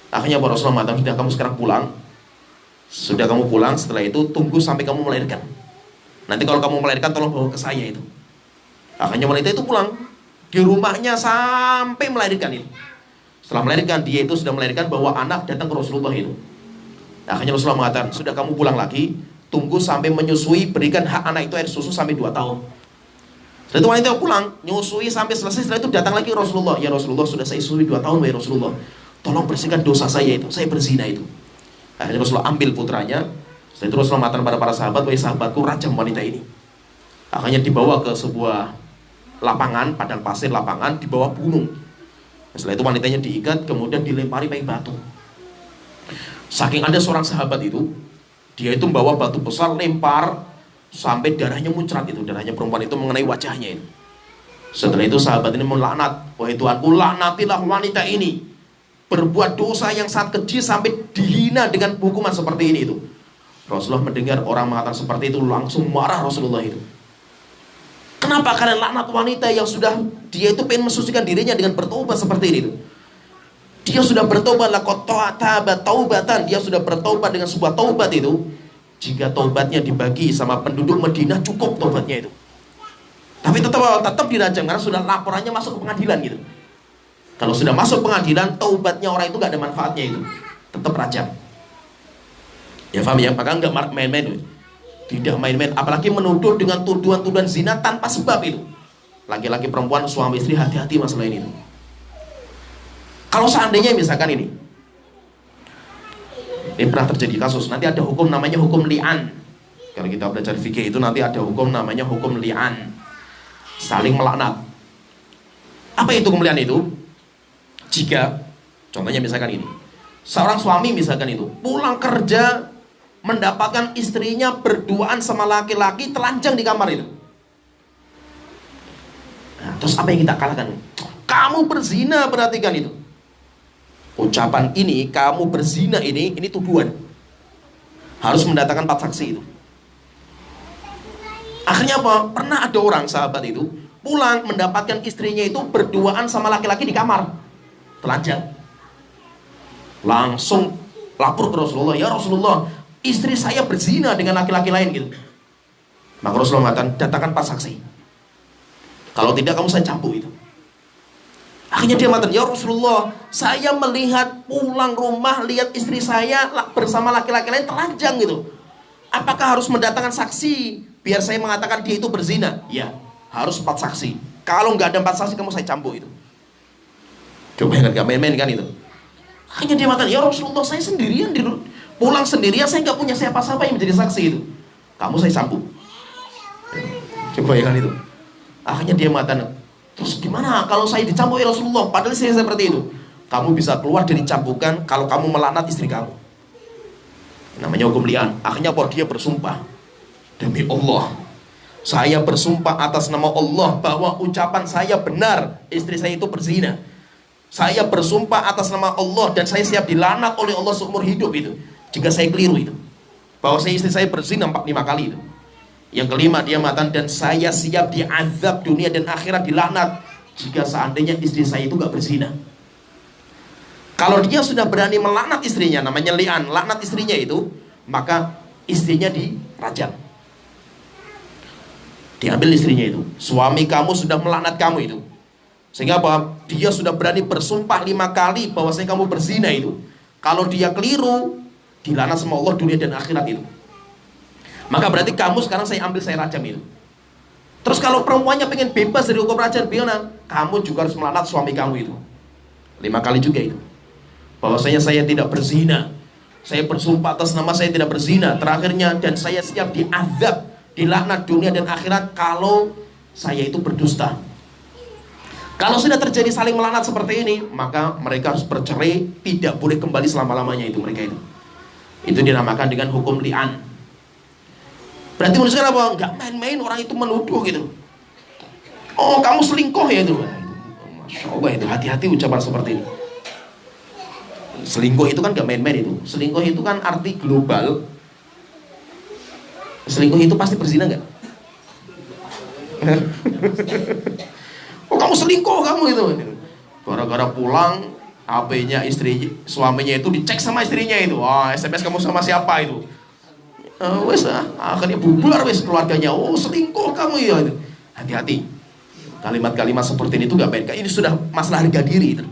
Akhirnya Rasulullah mengatakan, sudah kamu sekarang pulang. Sudah kamu pulang, setelah itu tunggu sampai kamu melahirkan. Nanti kalau kamu melahirkan tolong bawa ke saya itu. Akhirnya wanita itu pulang di rumahnya sampai melahirkan itu. Setelah melahirkan, dia itu sudah melahirkan bahwa anak datang ke Rasulullah itu. Akhirnya Rasulullah mengatakan, sudah kamu pulang lagi, tunggu sampai menyusui, berikan hak anak itu air susu sampai 2 tahun. Setelah itu wanita pulang, nyusui sampai selesai. Setelah itu datang lagi ke Rasulullah, ya Rasulullah sudah saya susui 2 tahun ya Rasulullah, tolong bersihkan dosa saya itu, saya berzina itu. Akhirnya Rasulullah ambil putranya. Setelah itu Rasulullah mengatakan pada para sahabat, wahai sahabatku, rajam wanita ini. Akhirnya dibawa ke sebuah lapangan, padang pasir lapangan di bawah gunung. Setelah itu wanitanya diikat, kemudian dilempari pakai batu. Saking ada seorang sahabat itu, dia itu membawa batu besar, lempar sampai darahnya muncrat itu, darahnya perempuan itu mengenai wajahnya itu. Setelah itu sahabat ini melaknat, wahai Tuhanku, laknatilah wanita ini, berbuat dosa yang sangat kecil sampai dihina dengan hukuman seperti ini itu. Rasulullah mendengar orang mengatakan seperti itu, langsung marah Rasulullah itu. Kenapa kalian laknat wanita yang sudah dia itu pengen mensucikan dirinya dengan bertobat seperti ini itu? Dia sudah bertobat, laqad taaba taubatan, dia sudah bertobat dengan sebuah taubat itu. Jika taubatnya dibagi sama penduduk Madinah cukup taubatnya itu. Tapi tetap dirajam karena sudah laporannya masuk ke pengadilan gitu. Kalau sudah masuk pengadilan, taubatnya orang itu gak ada manfaatnya itu, tetap rajam. Ya paham ya? Maka gak main-main itu. Tidak main-main, apalagi menuduh dengan tuduhan-tuduhan zina tanpa sebab itu. Laki-laki perempuan, suami istri, hati-hati masalah ini. Kalau seandainya misalkan ini pernah terjadi kasus, nanti ada hukum namanya hukum li'an. Kalau kita belajar fikih itu nanti ada hukum namanya hukum li'an, saling melaknat. Apa itu hukum li'an itu? Jika contohnya misalkan ini, seorang suami misalkan itu pulang kerja mendapatkan istrinya berduaan sama laki-laki telanjang di kamar itu. Nah, terus apa yang kita katakan? Kamu berzina, perhatikan itu. Ucapan ini, kamu berzina ini tuduhan. Harus mendatangkan 4 saksi itu. Akhirnya apa? Pernah ada orang sahabat itu pulang mendapatkan istrinya itu berduaan sama laki-laki di kamar, telanjang. Langsung lapor ke Rasulullah, ya Rasulullah, istri saya berzina dengan laki-laki lain gitu. Maka Rasulullah mengatakan, datangkan 4 saksi. Kalau tidak kamu saya cambuk itu. Akhirnya dia mengatakan, ya Rasulullah, saya melihat pulang rumah, lihat istri saya bersama laki-laki lain telanjang gitu. Apakah harus mendatangkan saksi biar saya mengatakan dia itu berzina? Ya, harus 4 saksi. Kalau nggak ada 4 saksi kamu saya cambuk itu. Coba gak main-main kan itu. Hanya dia mengatakan, ya Rasulullah, saya sendirian pulang sendirian, saya nggak punya siapa-siapa yang menjadi saksi itu. Kamu saya sambung. Coba bayangkan itu. Akhirnya dia mengatakan, terus gimana kalau saya dicambuk ya Rasulullah? Padahal saya seperti itu. Kamu bisa keluar dari cambukan kalau kamu melaknat istri kamu. Namanya hukum li'an. Akhirnya apa? Dia bersumpah, demi Allah, saya bersumpah atas nama Allah bahwa ucapan saya benar, istri saya itu berzina. Saya bersumpah atas nama Allah dan saya siap dilaknat oleh Allah seumur hidup itu jika saya keliru itu, bahwa istri saya berzina 5 kali itu. Yang kelima dia mengatakan, dan saya siap diazab dunia dan akhirat, dilaknat jika seandainya istri saya itu gak berzina. Kalau dia sudah berani melaknat istrinya, namanya li'an, laknat istrinya itu, maka istrinya dirajam. Diambil istrinya itu. Suami kamu sudah melaknat kamu itu, sehingga apa? Dia sudah berani bersumpah 5 kali bahwasanya kamu berzina itu. Kalau dia keliru, dilaknat sama Allah dunia dan akhirat itu. Maka berarti kamu sekarang saya ambil, saya rajam itu. Terus kalau perempuannya pengen bebas dari hukum rajam, kamu juga harus melaknat suami kamu itu 5 kali juga itu, bahwasanya saya tidak berzina, saya bersumpah atas nama saya tidak berzina. Terakhirnya, dan saya siap diazab, dilaknat dunia dan akhirat kalau saya itu berdusta. Kalau sudah terjadi saling melaknat seperti ini, maka mereka harus bercerai, tidak boleh kembali selama-lamanya itu mereka itu. Itu dinamakan dengan hukum li'an. Berarti menunjukkan apa? Enggak main-main orang itu menuduh gitu. Oh, kamu selingkuh ya itu. Masya Allah itu, hati-hati ucapan seperti ini. Selingkuh itu kan gak main-main itu. Selingkuh itu kan arti global. Selingkuh itu pasti berzina gak? Oh, kamu selingkuh kamu itu. Gara-gara pulang, HP-nya istri, suaminya itu dicek sama istrinya itu. Wah, SMS kamu sama siapa itu? Akhirnya bubar keluarganya. Oh, selingkuh kamu ya. Hati-hati. Kalimat-kalimat seperti ini itu gak baik. Ini sudah masalah harga diri itu.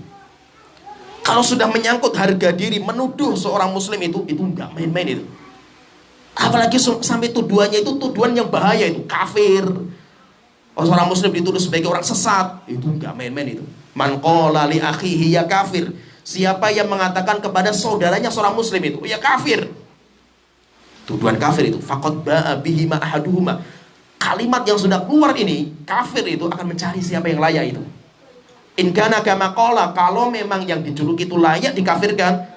Kalau sudah menyangkut harga diri, menuduh seorang muslim itu gak main-main itu. Apalagi sampai tuduhannya itu tuduhan yang bahaya itu, kafir. Kalau seorang muslim dituduh sebagai orang sesat, itu gak main-main itu. Man qala li akhihi ya kafir. Siapa yang mengatakan kepada saudaranya seorang muslim itu, ya kafir. Tuduhan kafir itu, faqad ba'a bihi ma ahaduhuma. Kalimat yang sudah keluar ini, kafir itu akan mencari siapa yang layak itu. In kana kama qala, kalau memang yang dijuluki itu layak dikafirkan,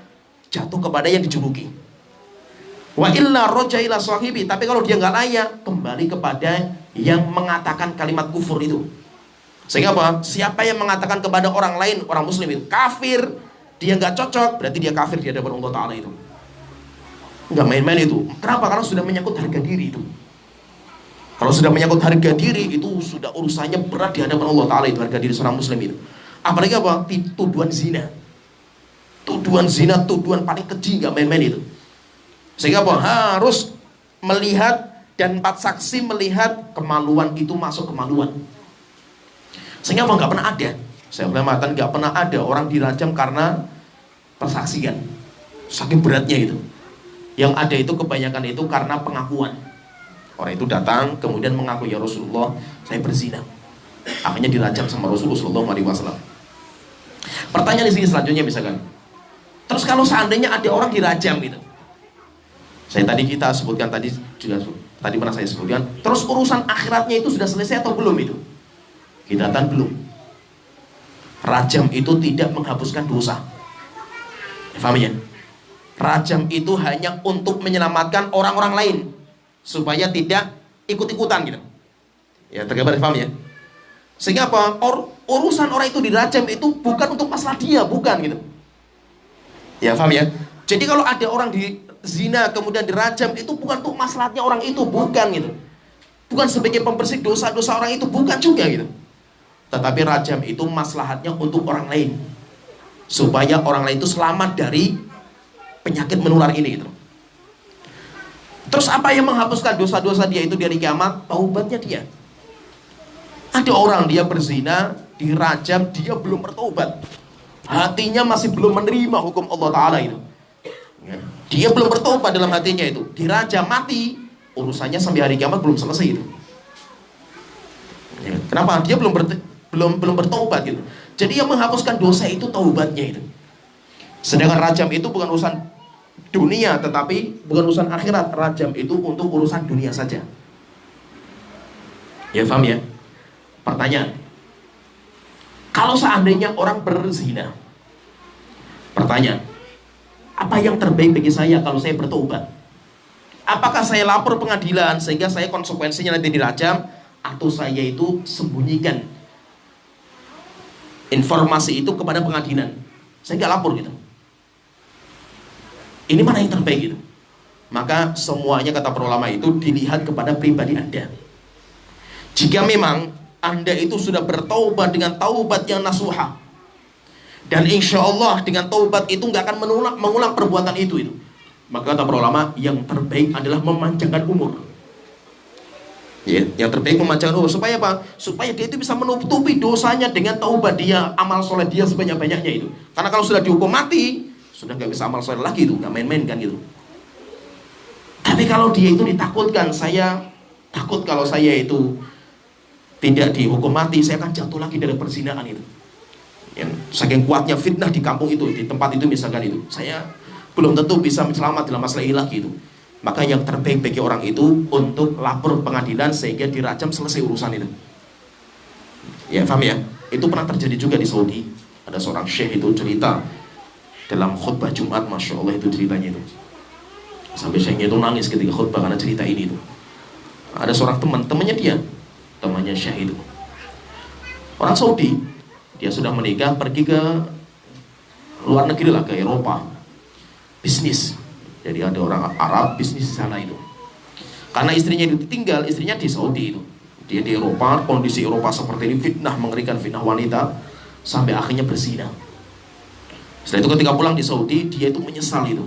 jatuh kepada yang dijuluki. Wa illa roja ila sahibi, tapi kalau dia nggak layak, kembali kepada yang mengatakan kalimat kufur itu. Sehingga apa? Siapa yang mengatakan kepada orang lain, orang muslim itu kafir, dia nggak cocok, berarti dia kafir di hadapan Allah Ta'ala itu. Nggak main-main itu. Kenapa? Karena sudah menyangkut harga diri itu. Kalau sudah menyangkut harga diri itu sudah urusannya berat di hadapan Allah Ta'ala itu, harga diri seorang muslim itu. Apalagi apa? Tuduhan zina. Tuduhan zina, tuduhan paling keji, nggak main-main itu. Sehingga apa? Harus melihat, dan 4 saksi melihat kemaluan itu masuk kemaluan. Sehingga apa? Nggak pernah ada. Saya pernah mengatakan nggak pernah ada orang dirajam karena persaksian. Saking beratnya itu. Yang ada itu kebanyakan itu karena pengakuan. Orang itu datang kemudian mengaku, ya Rasulullah, saya berzina. Akhirnya dirajam sama Rasulullah SAW. Pertanyaan di sini selanjutnya misalkan, terus kalau seandainya ada orang dirajam gitu, kita sebutkan tadi juga, tadi pernah saya sebutkan, terus urusan akhiratnya itu sudah selesai atau belum itu? Kita katakan belum. Rajam itu tidak menghapuskan dosa. Paham ya? Rajam itu hanya untuk menyelamatkan orang-orang lain supaya tidak ikut-ikutan gitu. Ya, tergambar, paham ya? Sehingga apa? Urusan orang itu dirajam itu bukan untuk masalah dia, bukan gitu. Ya, paham ya? Jadi kalau ada orang di zina kemudian dirajam, itu bukan untuk masalahnya orang itu, bukan gitu. Bukan sebagai pembersih dosa-dosa orang itu, bukan juga gitu. Tetapi rajam itu maslahatnya untuk orang lain, supaya orang lain itu selamat dari penyakit menular ini gitu. Terus apa yang menghapuskan dosa-dosa dia itu dari kiamat? Taubatnya dia. Ada orang dia berzina, dirajam, dia belum bertobat, hatinya masih belum menerima hukum Allah Ta'ala itu. Dia belum bertobat dalam hatinya itu, dirajam mati, urusannya sampai hari kiamat belum selesai itu. Kenapa? Dia belum bertobat gitu. Jadi yang menghapuskan dosa itu taubatnya itu. Sedangkan rajam itu bukan urusan dunia, tetapi bukan urusan akhirat. Rajam itu untuk urusan dunia saja. Ya, paham ya? Pertanyaan, kalau seandainya orang berzina, pertanyaan, apa yang terbaik bagi saya kalau saya bertobat? Apakah saya lapor pengadilan sehingga saya konsekuensinya nanti dirajam, atau saya itu sembunyikan informasi itu kepada pengadilan, saya nggak lapor gitu? Ini mana yang terbaik gitu? Maka semuanya, kata para ulama, itu dilihat kepada pribadi Anda. Jika memang Anda itu sudah bertaubat dengan taubat yang nasuha, dan insya Allah dengan taubat itu nggak akan mengulang perbuatan itu, maka kata para ulama, yang terbaik adalah memanjangkan umur. Ya, yang terbaik memanjangkan umur. Supaya apa? Supaya dia itu bisa menutupi dosanya dengan taubat dia, amal soleh dia sebanyak-banyaknya itu. Karena kalau sudah dihukum mati, sudah nggak bisa amal soleh lagi itu, nggak main-main kan gitu. Tapi kalau dia itu ditakutkan, saya takut kalau saya itu tidak dihukum mati, saya akan jatuh lagi dari perzinahan itu. Ya, saking kuatnya fitnah di kampung itu, di tempat itu misalkan itu, saya belum tentu bisa selamat dalam masalah ini lagi itu. Maka yang terbaik bagi orang itu untuk lapor pengadilan sehingga dirajam, selesai urusan itu. Ya, paham ya? Itu pernah terjadi juga di Saudi. Ada seorang syekh itu cerita dalam khutbah Jumat, Masya Allah itu ceritanya itu. Sampai syekhnya itu nangis ketika khutbah karena cerita ini itu. Ada seorang temannya dia, temannya syekh itu, orang Saudi, dia sudah menikah, pergi ke luar negeri lah, ke Eropa, bisnis. Jadi ada orang Arab bisnis di sana itu. Karena istrinya itu ditinggal, istrinya di Saudi itu. Dia di Eropa, kondisi Eropa seperti ini, fitnah, mengerikan fitnah wanita, sampai akhirnya berzina. Setelah itu ketika pulang di Saudi, dia itu menyesal itu.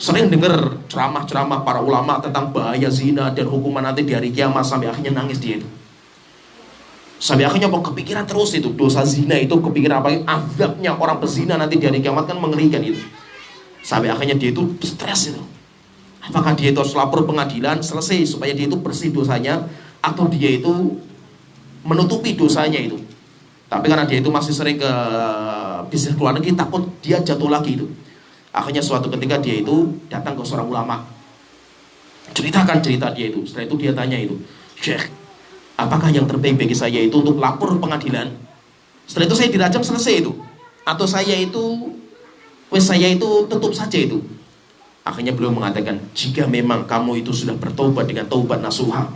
Sering dengar ceramah-ceramah para ulama tentang bahaya zina dan hukuman nanti di hari kiamat, sampai akhirnya nangis dia itu. Sampai akhirnya kepikiran terus itu, dosa zina itu, kepikiran apa, azabnya orang berzina nanti di hari kiamat kan mengerikan itu. Sampai akhirnya dia itu stres itu. Apakah dia itu harus lapor pengadilan selesai supaya dia itu bersih dosanya, atau dia itu menutupi dosanya itu. Tapi karena dia itu masih sering ke bisnis luar negeri, takut dia jatuh lagi itu. Akhirnya suatu ketika dia itu datang ke seorang ulama, ceritakan cerita dia itu. Setelah itu dia tanya itu, Syekh, apakah yang terbaik bagi saya itu untuk lapor pengadilan, setelah itu saya dirajam selesai itu, atau saya itu tutup saja itu? Akhirnya beliau mengatakan, jika memang kamu itu sudah bertobat dengan taubat nasuha,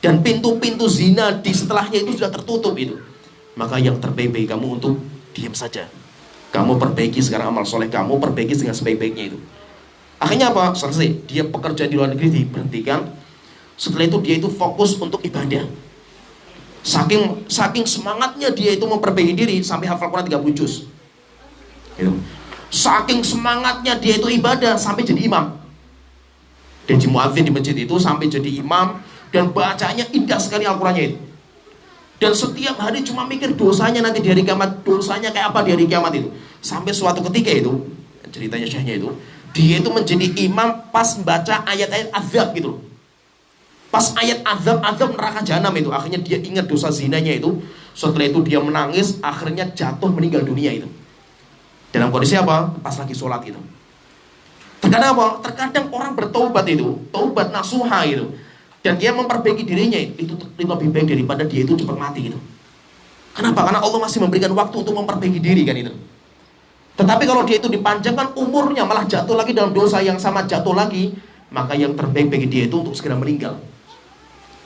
dan pintu-pintu zina di setelahnya itu sudah tertutup itu, maka yang terbaik bagi kamu untuk diam saja. Kamu perbaiki sekarang amal soleh kamu, perbaiki dengan sebaik-baiknya itu. Akhirnya apa? Selesai. Dia pekerjaan di luar negeri diberhentikan. Setelah itu dia itu fokus untuk ibadah. Saking semangatnya dia itu memperbaiki diri, sampai hafal Quran 30 juz. Gitu. Saking semangatnya dia itu ibadah, sampai jadi imam. Dan di muadzin di masjid itu sampai jadi imam, dan bacanya indah sekali Al-Qurannya itu. Dan setiap hari cuma mikir dosanya nanti di hari kiamat, dosanya kayak apa di hari kiamat itu. Sampai suatu ketika itu, ceritanya syekhnya itu, dia itu menjadi imam pas baca ayat-ayat azab gitu. Pas ayat azab neraka jahanam itu, akhirnya dia ingat dosa zinanya itu. Setelah itu dia menangis, akhirnya jatuh meninggal dunia itu. Dalam kondisi apa? Pas lagi sholat itu. Terkadang apa? Terkadang orang bertaubat itu, taubat nasuha itu, dan dia memperbaiki dirinya, itu lebih baik daripada dia itu cepat mati gitu. Kenapa? Karena Allah masih memberikan waktu untuk memperbaiki diri kan itu. Tetapi kalau dia itu dipanjangkan umurnya, malah jatuh lagi dalam dosa yang sama, jatuh lagi, maka yang terbaik bagi dia itu untuk segera meninggal.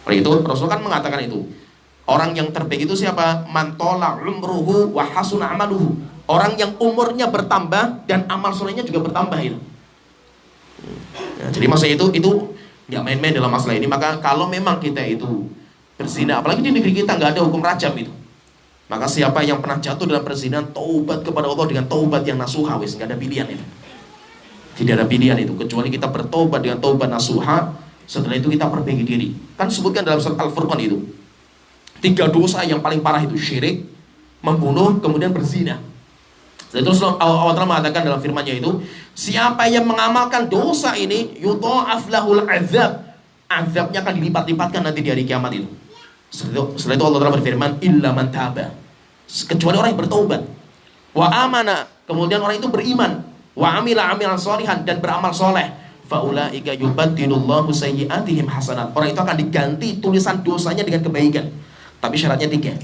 Oleh itu Rasul kan mengatakan itu, orang yang terbaik itu siapa? Man tola umruhu wa hasuna amaluhu. Orang yang umurnya bertambah dan amal solehnya juga bertambah itu. Nah, jadi maksudnya itu nggak main-main dalam masalah ini. Maka kalau memang kita itu berzina, apalagi di negeri kita nggak ada hukum rajam itu, maka siapa yang pernah jatuh dalam perzinahan, taubat kepada Allah dengan taubat yang nasuha, wis nggak ada pilihan itu. Tidak ada pilihan itu, kecuali kita bertaubat dengan taubat nasuha. Setelah itu kita perbaiki diri. Kan sebutkan dalam surat Al-Furqan itu 3 dosa yang paling parah itu syirik, membunuh, kemudian berzina. Terus Allah Ta'ala mengatakan dalam firman-Nya itu, siapa yang mengamalkan dosa ini, yudha'af lahul azab, azabnya akan dilipat-lipatkan nanti di hari kiamat itu. Setelah itu Allah Ta'ala berfirman, illa man taba, kecuali orang yang bertaubat. wa amana, kemudian orang itu beriman, wa amila amilan sholihan, dan beramal soleh, faulaika yubaddilullahu sayyi'atihim hasanat, orang itu akan diganti tulisan dosanya dengan kebaikan. Tapi syaratnya 3.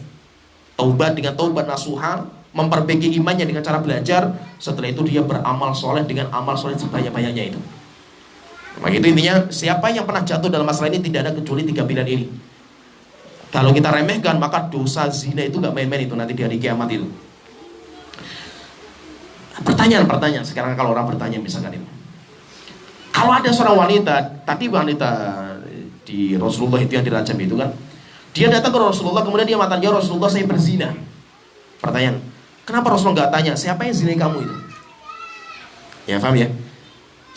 Taubat dengan taubat nasuha, memperbaiki imannya dengan cara belajar, setelah itu dia beramal soleh dengan amal soleh sebanyak-banyaknya itu. Nah, itu intinya, siapa yang pernah jatuh dalam masalah ini tidak ada kecuali 3 pilihan ini. Kalau kita remehkan, maka dosa zina itu gak main-main itu nanti di hari kiamat itu. Pertanyaan sekarang, kalau orang bertanya misalkan itu, kalau ada seorang wanita, tadi wanita di Rasulullah itu yang dirajam itu kan, dia datang ke Rasulullah, kemudian dia mengatakan, ya Rasulullah, saya berzina. Pertanyaan, kenapa Rasulullah gak tanya, siapa yang zina kamu itu? Ya, paham ya?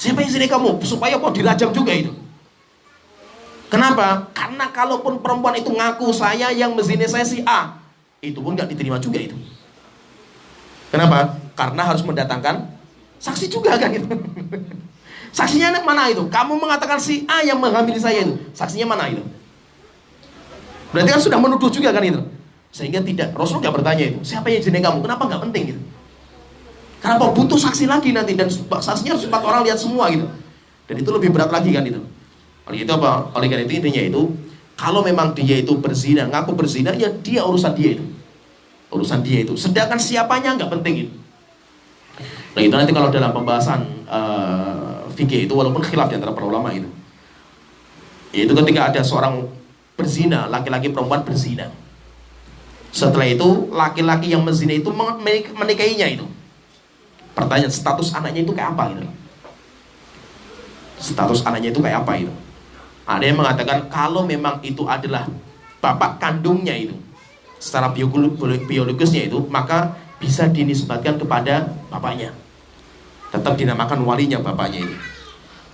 Siapa yang zina kamu? Supaya kok dirajam juga itu. Kenapa? Karena kalaupun perempuan itu ngaku, saya yang menzina saya si A, itu pun gak diterima juga itu. Kenapa? Karena harus mendatangkan saksi juga kan itu. Saksinya mana itu? Kamu mengatakan si A yang menghamili saya itu, saksinya mana itu? Berarti kan sudah menuduh juga kan itu. Sehingga tidak, Rasul gak bertanya itu, siapa yang zina kamu? Kenapa gak penting gitu? Kenapa butuh saksi lagi nanti, dan saksinya harus 4 orang lihat semua gitu. Dan itu lebih berat lagi kan itu. Oleh itu apa? Oleh karena itu intinya itu, kalau memang dia itu berzina, ngaku berzina, ya dia urusan dia itu. Urusan dia itu. Sedangkan siapanya nggak penting itu. Nah itu nanti kalau dalam pembahasan fikih itu, walaupun khilaf di antara para ulama itu, yaitu ketika ada seorang berzina, laki-laki perempuan berzina. Setelah itu laki-laki yang menzina itu menikahinya itu. Pertanyaan, status anaknya itu kayak apa gitu? Status anaknya itu kayak apa itu? Ada yang mengatakan kalau memang itu adalah bapak kandungnya itu, secara biologisnya itu, maka bisa dinisbatkan kepada bapaknya. Tetap dinamakan walinya bapaknya ini.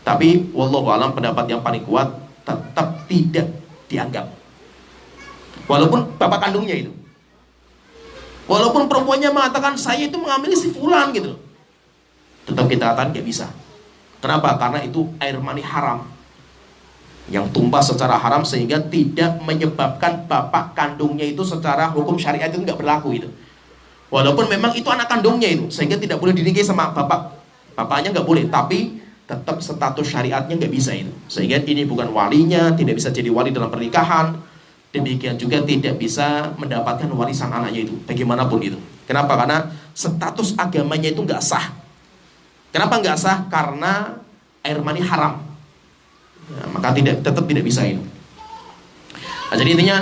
Tapi wallahu alam, pendapat yang paling kuat tetap tidak dianggap. Walaupun bapak kandungnya itu. Walaupun perempuannya mengatakan saya itu mengambil si fulan gitu, tetap kita katakan gak bisa. Kenapa? Karena itu air mani haram yang tumpah secara haram, sehingga tidak menyebabkan bapak kandungnya itu secara hukum syariat itu nggak berlaku itu. Walaupun memang itu anak kandungnya itu, sehingga tidak boleh dinikahi sama bapaknya nggak boleh, tapi tetap status syariatnya nggak bisa itu. Sehingga ini bukan walinya, tidak bisa jadi wali dalam pernikahan. Demikian juga tidak bisa mendapatkan warisan anaknya itu, bagaimanapun itu. Kenapa? Karena status agamanya itu nggak sah. Kenapa nggak sah? Karena air mani haram. Ya, maka tetap tidak bisa itu. Nah, jadi intinya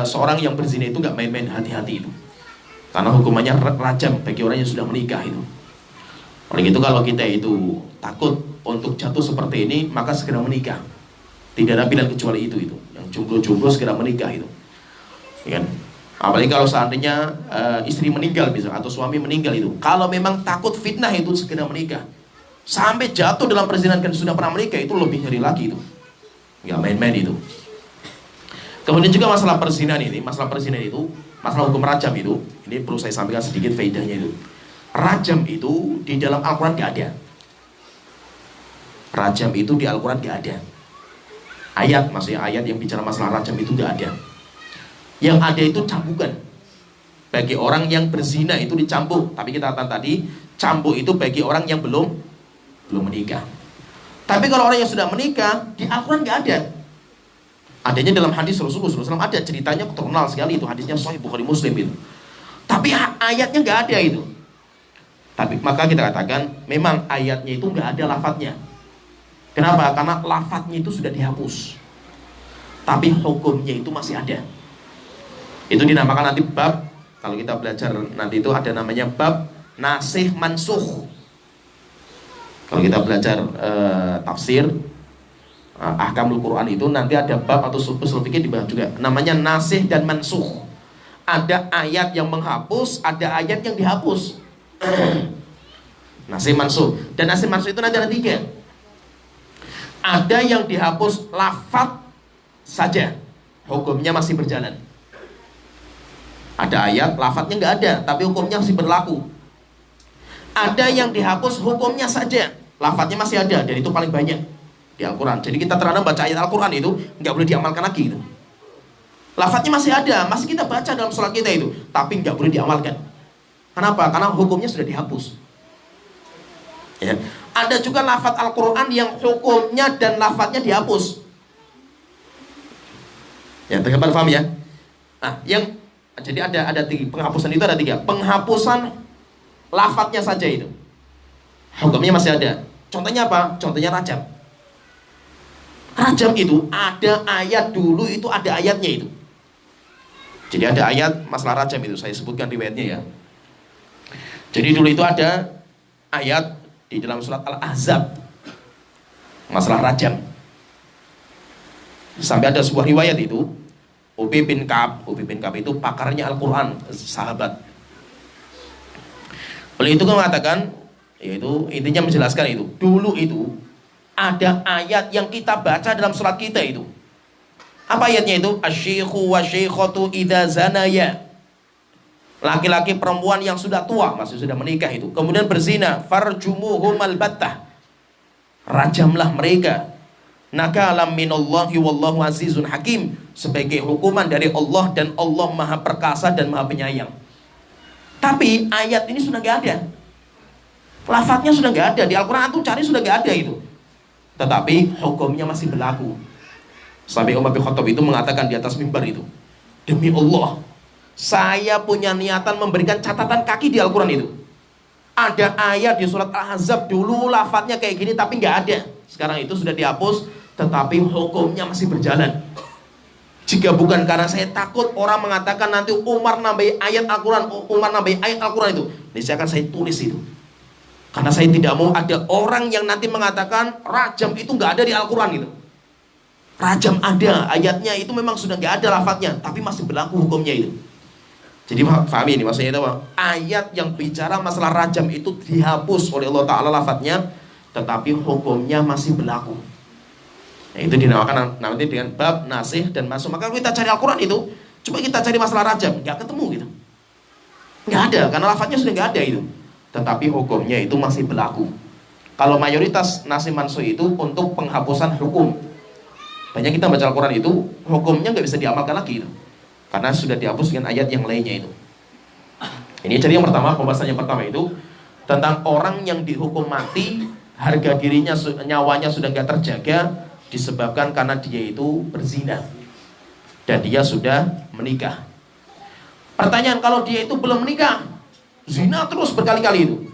seorang yang berzina itu nggak main-main, hati-hati itu. Karena hukumannya rajam bagi orang yang sudah menikah itu. Oleh itu kalau kita itu takut untuk jatuh seperti ini, maka segera menikah. Tidak ada pilihan kecuali itu. Yang jomblo-jomblo segera menikah itu. Ya kan? Apalagi kalau seandainya istri meninggal misalnya, atau suami meninggal itu, kalau memang takut fitnah itu segera menikah. Sampai jatuh dalam perzinahan kan sudah pernah menikah, itu lebih ngeri lagi itu. Nggak main-main itu. Kemudian juga masalah perzinahan itu, masalah hukum rajam itu, ini perlu saya sampaikan sedikit faedahnya itu. Rajam itu di dalam Al-Quran nggak ada. Rajam itu di Al-Quran nggak ada. Ayat, maksudnya ayat yang bicara masalah rajam itu nggak ada. Yang ada itu cambukan. Bagi orang yang berzina itu dicambuk. Tapi kita katakan tadi, cambuk itu bagi orang yang belum menikah. Tapi kalau orang yang sudah menikah, di Al-Quran nggak ada. Adanya dalam hadis Rasulullah SAW, ada ceritanya terkenal sekali itu, hadisnya Sahih Bukhari Muslim itu. Tapi ayatnya nggak ada itu. Tapi maka kita katakan memang ayatnya itu nggak ada lafadznya. Kenapa? Karena lafadznya itu sudah dihapus, tapi hukumnya itu masih ada. Itu dinamakan nanti bab, kalau kita belajar nanti itu ada namanya bab nasih mansuh. Kalau kita belajar tafsir ahkamul Quran itu nanti ada bab atau usul fikih dibahas juga, namanya nasih dan mansuh. Ada ayat yang menghapus, ada ayat yang dihapus. Nasih mansuh. Dan nasih mansuh itu nanti ada 3. Ada yang dihapus lafaz saja, hukumnya masih berjalan. Ada ayat lafaznya nggak ada, tapi hukumnya masih berlaku. Ada yang dihapus hukumnya saja, lafaznya masih ada, dan itu paling banyak di Al-Quran. Jadi kita terkadang baca ayat Al-Quran itu nggak boleh diamalkan lagi itu. Lafaznya masih ada, masih kita baca dalam sholat kita itu, tapi nggak boleh diamalkan. Kenapa? Karena hukumnya sudah dihapus. Ya. Ada juga lafadz Al-Quran yang hukumnya dan lafadznya dihapus. Ya, teman-teman paham ya? Nah, jadi ada tiga, penghapusan itu ada tiga. Penghapusan lafadznya saja itu, hukumnya masih ada. Contohnya apa? Contohnya rajam. Rajam itu ada ayat dulu, itu ada ayatnya itu. Jadi ada ayat masalah rajam itu, saya sebutkan riwayatnya ya. Jadi dulu itu ada ayat di dalam surat Al-Ahzab masalah rajam. Sampai ada sebuah riwayat itu, Ubay bin Ka'ab itu pakarnya Al-Quran, sahabat. Oleh itu mengatakan, yaitu intinya menjelaskan itu, dulu itu ada ayat yang kita baca dalam surat kita itu. Apa ayatnya itu? Asy-syaikhu wasy-syaikhatu idza zanaya. Laki-laki perempuan yang sudah tua, maksudnya sudah menikah itu, kemudian berzina, farjumuhum albattah. Rajamlah mereka. Nakalam minallahi wallahu azizun hakim, sebagai hukuman dari Allah, dan Allah Maha Perkasa dan Maha Penyayang. Tapi ayat ini sudah gak ada. Lafadznya sudah gak ada. Di Al-Quran itu cari sudah gak ada itu. Tetapi hukumnya masih berlaku. Sampai Umar bin Khattab itu mengatakan di atas mimbar itu, demi Allah, saya punya niatan memberikan catatan kaki di Al-Quran itu. Ada ayat di surat Al-Ahzab dulu lafadznya kayak gini, tapi gak ada. Sekarang itu sudah dihapus, tetapi hukumnya masih berjalan. Jika bukan karena saya takut orang mengatakan nanti Umar nambahi ayat Al-Quran, itu, saya akan saya tulis itu. Karena saya tidak mau ada orang yang nanti mengatakan rajam itu nggak ada di Al-Quran gitu. Rajam ada, ayatnya itu memang sudah nggak ada lafadznya, tapi masih berlaku hukumnya itu. Jadi pahami ini maksudnya itu, ayat yang bicara masalah rajam itu dihapus oleh Allah Ta'ala lafadznya, tetapi hukumnya masih berlaku. Nah, itu dinamakan nanti dengan bab nasih dan masuk. Maka kita cari Al-Quran itu, coba kita cari masalah rajam, nggak ketemu gitu, nggak ada, karena lafadznya sudah nggak ada itu. Tetapi hukumnya itu masih berlaku. Kalau mayoritas nasih mansuh itu untuk penghapusan hukum. Banyak kita baca Al-Quran itu, hukumnya nggak bisa diamalkan lagi itu, karena sudah dihapus dengan ayat yang lainnya itu. Ini jadi yang pertama, pembahasan yang pertama itu tentang orang yang dihukum mati, harga dirinya, nyawanya sudah nggak terjaga, disebabkan karena dia itu berzina dan dia sudah menikah. Pertanyaan, kalau dia itu belum menikah, zina terus berkali-kali itu,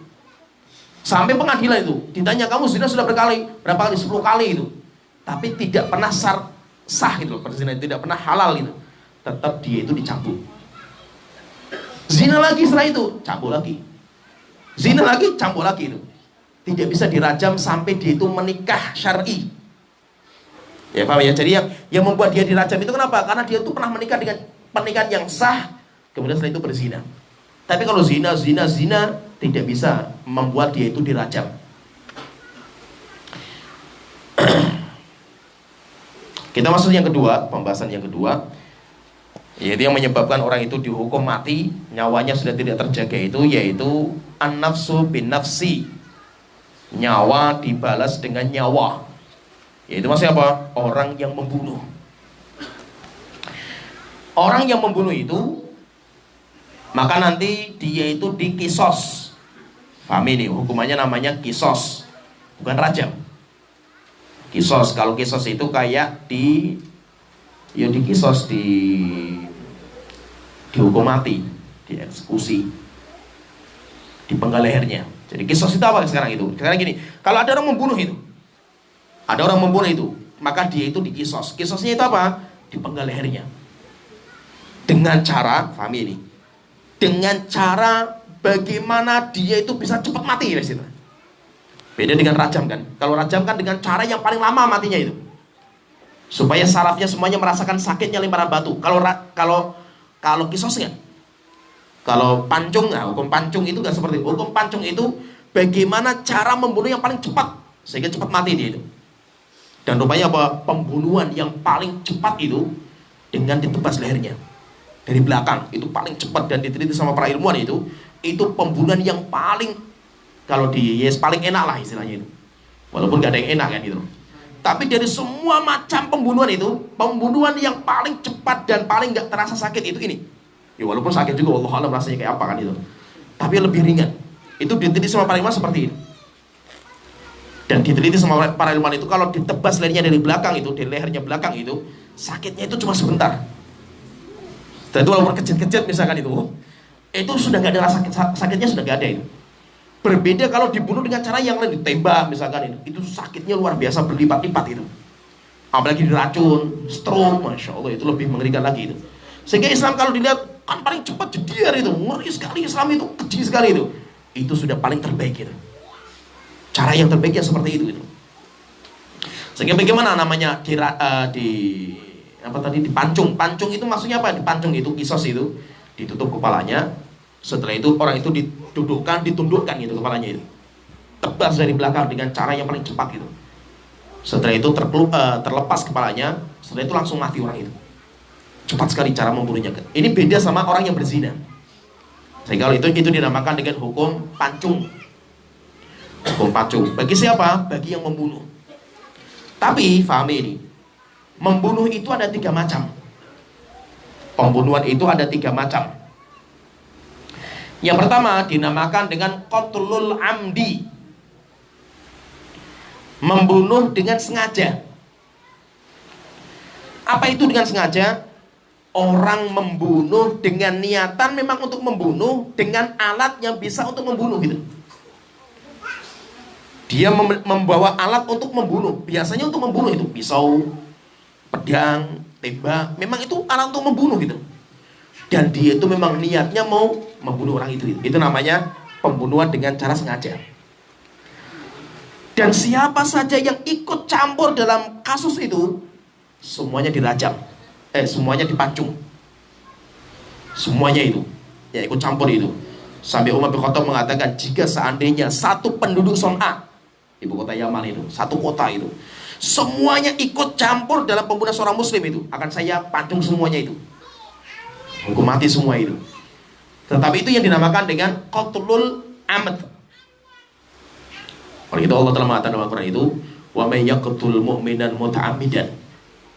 sampai pengadilan itu ditanya, kamu zina sudah berapa kali? 10 kali itu, tapi tidak pernah sah gitu loh, perzinahan tidak pernah halal gitu, tetap dia itu dicambuk. Zina lagi setelah itu, cambuk lagi. Zina lagi, cambuk lagi itu. Tidak bisa dirajam sampai dia itu menikah syar'i. Ya paham ya? Jadi yang membuat dia dirajam itu kenapa? Karena dia itu pernah menikah dengan pernikahan yang sah, kemudian setelah itu berzina. Tapi kalau zina tidak bisa membuat dia itu dirajam. Kita masuk yang kedua, pembahasan yang kedua, yaitu yang menyebabkan orang itu dihukum mati, nyawanya sudah tidak terjaga itu, yaitu an-nafsu bin nafsi, nyawa dibalas dengan nyawa. Yaitu maksudnya apa? Orang yang membunuh. Orang yang membunuh itu, maka nanti dia itu dikisos. Paham ini? Hukumannya namanya kisos, bukan rajam. Kisos, kalau kisos itu kayak dikisos, dihukum mati, dieksekusi, dipenggal lehernya. Jadi kisos itu apa sekarang itu? Sekarang gini, kalau ada orang membunuh itu, maka dia itu dikisos. Kisosnya itu apa? Dipenggal lehernya. Dengan cara, paham ini? Dengan cara bagaimana dia itu bisa cepat mati, guys itu. Beda dengan rajam kan. Kalau rajam kan dengan cara yang paling lama matinya itu, supaya sarafnya semuanya merasakan sakitnya lemparan batu. Kalau kisosnya, kalau pancung, hukum pancung itu nggak seperti itu. Hukum pancung itu bagaimana cara membunuh yang paling cepat sehingga cepat mati dia itu. Dan rupanya apa? Pembunuhan yang paling cepat itu dengan ditebas lehernya dari belakang, itu paling cepat, dan diteliti sama para ilmuwan itu pembunuhan yang paling, kalau paling enak lah istilahnya itu. Walaupun gak ada yang enak kan gitu. Tapi dari semua macam pembunuhan itu, pembunuhan yang paling cepat dan paling gak terasa sakit itu ini. Ya walaupun sakit juga, wallahu a'lam rasanya kayak apa kan itu. tapi lebih ringan. Itu diteliti sama para ilmuwan seperti ini. Dan diteliti sama para ilmuwan itu kalau ditebas lehernya dari belakang itu, dari lehernya belakang itu, sakitnya itu cuma sebentar. Dan itu walaupun kejut-kejut misalkan itu sudah nggak ada rasa sakitnya, sudah nggak ada itu. Berbeda kalau dibunuh dengan cara yang lain, ditembak misalkan itu sakitnya luar biasa berlipat-lipat itu. Apalagi diracun, stroke, masya Allah itu lebih mengerikan lagi itu. Sehingga Islam kalau dilihat kan paling cepat jediar itu, ngeri sekali Islam itu, keji sekali itu. Itu sudah paling terbaik itu. Cara yang terbaik ya seperti itu. Sehingga bagaimana namanya dipancung. Pancung itu maksudnya apa? Dipancung itu kisos itu ditutup kepalanya. Setelah itu orang itu ditundukkan gitu kepalanya itu. Tebas dari belakang dengan cara yang paling cepat gitu. Setelah itu terlepas kepalanya. Setelah itu langsung mati orang itu. Cepat sekali cara membunuhnya. Ini beda sama orang yang berzina. Sehingga kalau itu dinamakan dengan hukum pancung. Hukum pancung. Bagi siapa? Bagi yang membunuh. Tapi fahami ini, membunuh itu ada 3 macam. Pembunuhan itu ada 3 macam. Yang pertama dinamakan dengan qatlul amdi, membunuh dengan sengaja. Apa itu dengan sengaja? Orang membunuh dengan niatan memang untuk membunuh, dengan alat yang bisa untuk membunuh gitu. Dia membawa alat untuk membunuh. Biasanya untuk membunuh itu pisau, pedang, tembak. Memang itu alat untuk membunuh gitu. Dan dia itu memang niatnya mau membunuh orang itu. Itu namanya pembunuhan dengan cara sengaja. Dan siapa saja yang ikut campur dalam kasus itu, semuanya dirajam. Semuanya dipancung. Semuanya itu ya ikut campur itu. Sampai Umar bin Khattab mengatakan, jika seandainya satu penduduk Son'a, ibu kota Yaman itu, satu kota itu, semuanya ikut campur dalam pembunuhan seorang muslim itu, akan saya pancung semuanya itu, hukum mati semua itu. Tetapi itu yang dinamakan dengan qatlul amd. Oleh itu Allah telah mengatakan dalam Al-Quran itu, wa may yaqtul mu'minan muta'ammidan,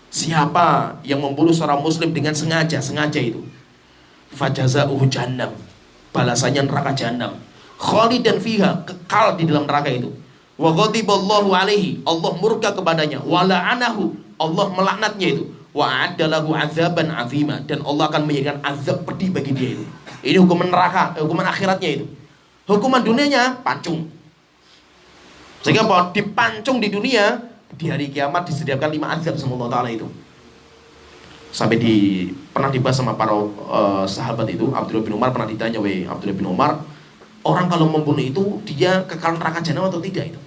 siapa yang membunuh seorang muslim dengan sengaja itu, fajaza'uhu jahannam, balasannya neraka jahanam, khalidan fiha, kekal di dalam neraka itu. Wa ghadiballahu alaihi, Allah murka kepadanya, wa la'anahu, Allah melaknatnya itu, wa a'addalahu azaban azima, dan Allah akan menjadikan azab pedih bagi dia itu. Ini hukuman neraka, hukuman akhiratnya itu. Hukuman dunianya pancung. Sehingga bahwa dipancung di dunia, di hari kiamat disediakan 5 azab sama Allah Ta'ala itu. Sampai pernah dibahas sama para sahabat itu. Abdullah bin Umar pernah ditanya, Abdullah bin Umar, orang kalau membunuh itu dia kekal neraka jahanam atau tidak itu?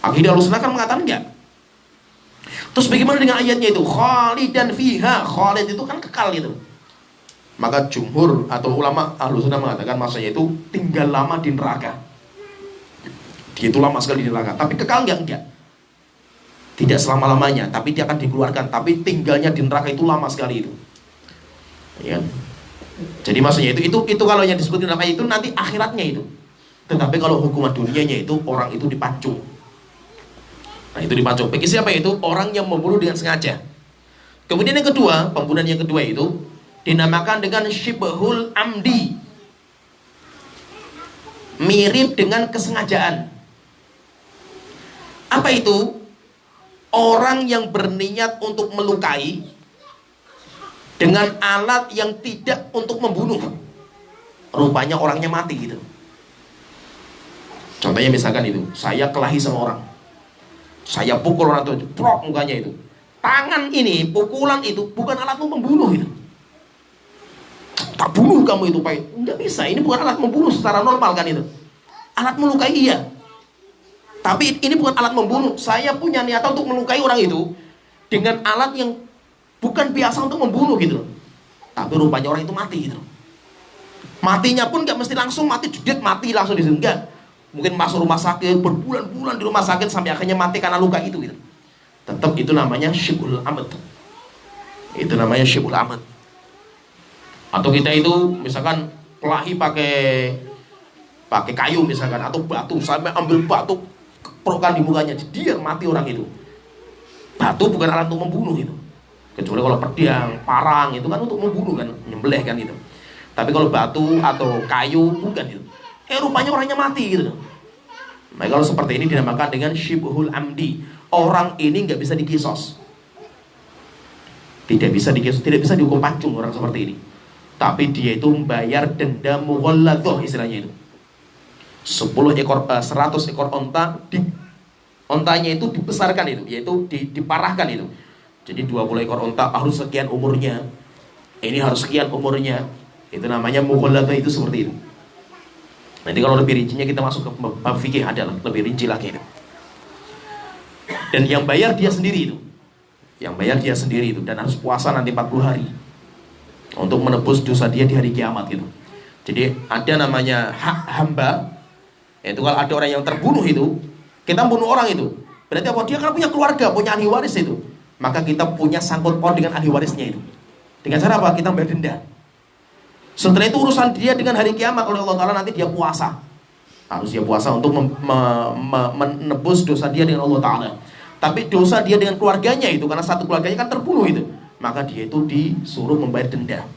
Akidah Ahlussunnah kan mengatakan enggak. Terus bagaimana dengan ayatnya itu? Khalidan fiha, khalid itu kan kekal gitu. Maka jumhur atau ulama Ahlussunnah mengatakan maksudnya itu tinggal lama di neraka. Dia itu lama sekali di neraka, tapi kekal enggak? Tidak selama-lamanya, tapi dia akan dikeluarkan, tapi tinggalnya di neraka itu lama sekali itu. Ya. Jadi maksudnya itu kalau yang disebut dalam ayat itu nanti akhiratnya itu. Tetapi kalau hukuman dunianya itu orang itu dipancung. Nah, itu dipancung. Bagi siapa itu? Orang yang membunuh dengan sengaja. Kemudian yang kedua, pembunuhan yang kedua itu dinamakan dengan syibhul amdi, mirip dengan kesengajaan. Apa itu? Orang yang berniat untuk melukai dengan alat yang tidak untuk membunuh. Rupanya orangnya mati gitu. Contohnya misalkan itu, saya kelahi sama orang, saya pukul orang itu, prok mukanya itu. Tangan ini, pukulan itu bukan alat untuk membunuh itu. Tak bunuh kamu itu, Pak. Enggak bisa, ini bukan alat membunuh secara normal kan itu. Alat melukai iya, tapi ini bukan alat membunuh. Saya punya niatan untuk melukai orang itu dengan alat yang bukan biasa untuk membunuh gitu. Tapi rupanya orang itu mati gitu. Matinya pun gak mesti langsung mati, jedet mati langsung di situ. Enggak. Mungkin masuk rumah sakit, berbulan-bulan di rumah sakit sampai akhirnya mati karena luka itu gitu. Tetap itu namanya syibhul amd. Itu namanya syibhul amd. Atau kita itu misalkan kelahi pakai kayu misalkan, atau batu, sampai ambil batu keprokan di mukanya, dia mati orang itu. Batu bukan alat untuk membunuh itu. Kecuali kalau pedang, parang itu kan untuk membunuh kan, nyembelih kan itu. Tapi kalau batu atau kayu bukan itu. Rupanya orangnya mati gitu. Nah, kalau seperti ini dinamakan dengan syibhul amdi. Orang ini nggak bisa dikisos. Tidak bisa dikisos, tidak bisa dihukum pancung orang seperti ini. Tapi dia itu membayar denda mughalladhah istilahnya itu. 100 ekor onta, ontanya itu dibesarkan itu, yaitu diparahkan itu. Jadi 20 ekor onta harus sekian umurnya. Ini harus sekian umurnya. Itu namanya mughalladhah, itu seperti itu. Nanti kalau lebih rincinya kita masuk ke bab fikih, adalah lebih rinci lagi itu. Dan yang bayar dia sendiri itu. Yang bayar dia sendiri itu, dan harus puasa nanti 40 hari untuk menebus dosa dia di hari kiamat gitu. Jadi ada namanya hak hamba. Itu kalau ada orang yang terbunuh itu, kita bunuh orang itu, berarti apa? Dia kan punya keluarga, punya ahli waris itu. Maka kita punya sangkut paut dengan ahli warisnya itu. Dengan cara apa? Kita bayar denda. Setelah itu urusan dia dengan hari kiamat oleh Allah Ta'ala, nanti dia puasa. Harus dia puasa untuk menebus dosa dia dengan Allah Ta'ala. Tapi dosa dia dengan keluarganya itu, karena satu keluarganya kan terbunuh itu, maka dia itu disuruh membayar denda.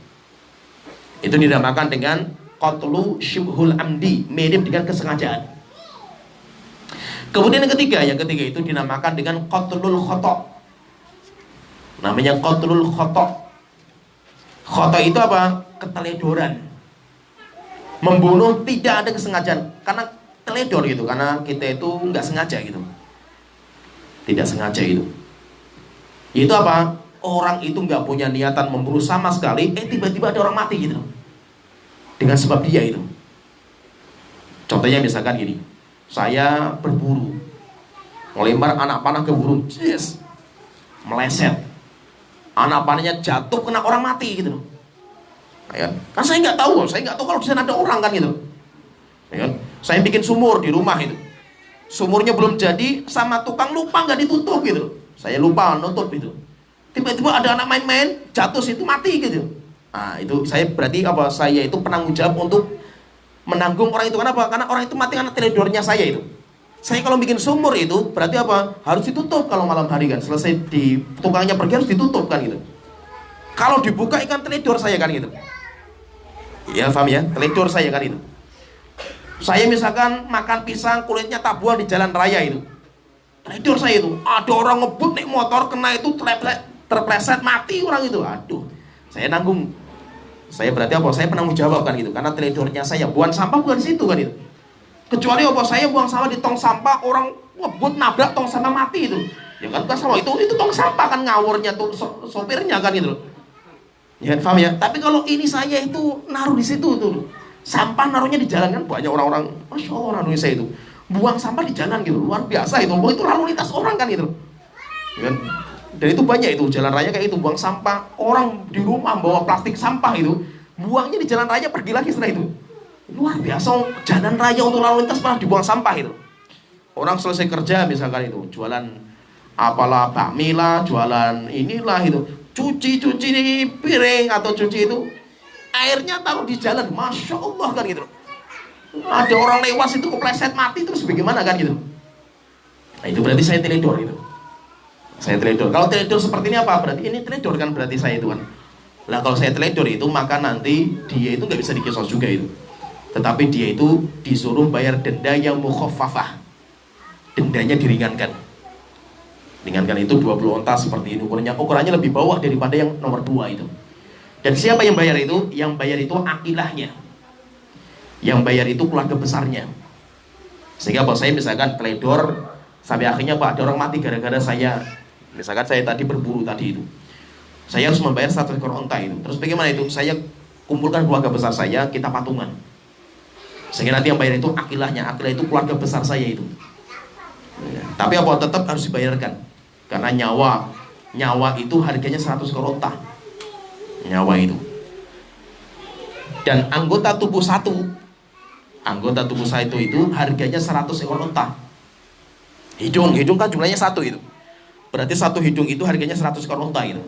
Itu dinamakan dengan qatlu syibhul amdi, mirip dengan kesengajaan. Kemudian yang ketiga itu dinamakan dengan qatlul khata'. Namanya qatlul khata'. Khata' itu apa? Keteledoran. Membunuh tidak ada kesengajaan, karena teledor gitu, karena kita itu nggak sengaja gitu. Tidak sengaja itu. Itu apa? Orang itu nggak punya niatan membunuh sama sekali, tiba-tiba ada orang mati gitu. Dengan sebab dia itu. Contohnya misalkan gini, saya berburu, melempar anak panah ke burung, yes, meleset, anak panahnya jatuh kena orang mati gitu. Ya, kan saya nggak tahu kalau di sana ada orang kan gitu. Ya, saya bikin sumur di rumah itu, sumurnya belum jadi, sama tukang lupa nggak ditutup gitu. Saya lupa nutup itu. Tiba-tiba ada anak main-main jatuh situ mati gitu. Nah, itu saya berarti apa? Saya itu penanggung jawab untuk menanggung orang itu. Kenapa? Karena orang itu mati karena teledornya saya itu. Saya kalau bikin sumur itu berarti apa? Harus ditutup kalau malam hari kan. Selesai di tukangnya pergi harus ditutup kan gitu. Kalau dibuka ikan teledor saya kan gitu. Ya paham ya? Teledor saya kan itu. Saya misalkan makan pisang kulitnya tak buang di jalan raya itu. Teledor saya itu. Ada orang ngebut naik motor kena itu terpleset mati orang itu. Aduh. Saya nanggung. Saya berarti apa? Saya penanggung jawab kan gitu. Karena teledornya saya, buang sampah bukan di situ kan itu. Kecuali apa? Saya buang sampah di tong sampah, orang ngebut nabrak tong sampah mati itu. Ya kan bukan sama itu tong sampah kan ngawurnya tuh sopirnya kan gitu. Ya kan paham ya? Tapi kalau ini saya itu naruh di situ tuh. Sampah naruhnya di jalan kan banyak orang-orang, Masya Allah orang Indonesia itu buang sampah di jalan gitu, luar biasa itu. Itu lalu lintas orang kan gitu. Ya kan? Dan itu banyak itu jalan raya kayak itu, buang sampah. Orang di rumah bawa plastik sampah itu, buangnya di jalan raya, pergi lagi setelah itu. Luar biasa, jalan raya untuk lalu lintas malah dibuang sampah itu. Orang selesai kerja misalkan itu, jualan apalah bakmi lah, jualan inilah itu, cuci piring atau cuci itu, airnya taruh di jalan, Masya Allah kan gitu. Ada orang lewat itu kepleset mati terus bagaimana kan gitu. Nah itu berarti saya teledor itu. Saya teledor. Kalau teledor seperti ini apa? Berarti ini teledor kan berarti saya itu kan. Nah kalau saya teledor itu maka nanti dia itu nggak bisa dikisos juga itu. Tetapi dia itu disuruh bayar denda yang mukhaffafah. Dendanya diringankan. Ringankan itu 20 onta seperti ini ukurannya lebih bawah daripada yang nomor 2 itu. Dan siapa yang bayar itu? Yang bayar itu akilahnya. Yang bayar itu keluarga besarnya. Sehingga kalau saya misalkan teledor sampai akhirnya Pak ada orang mati gara-gara saya. Misalkan saya tadi berburu tadi itu, saya harus membayar 100 ekor onta itu. Terus bagaimana itu? Saya kumpulkan keluarga besar saya, kita patungan. Sehingga nanti yang bayar itu akilahnya. Akilah itu keluarga besar saya itu. Ya. Tapi apa? Tetap harus dibayarkan. Karena nyawa itu harganya 100 ekor onta. Nyawa itu. Dan anggota tubuh satu itu harganya 100 ekor onta. Hidung kan jumlahnya 1 itu. Berarti 1 hidung itu harganya 100 ekor onta gitu.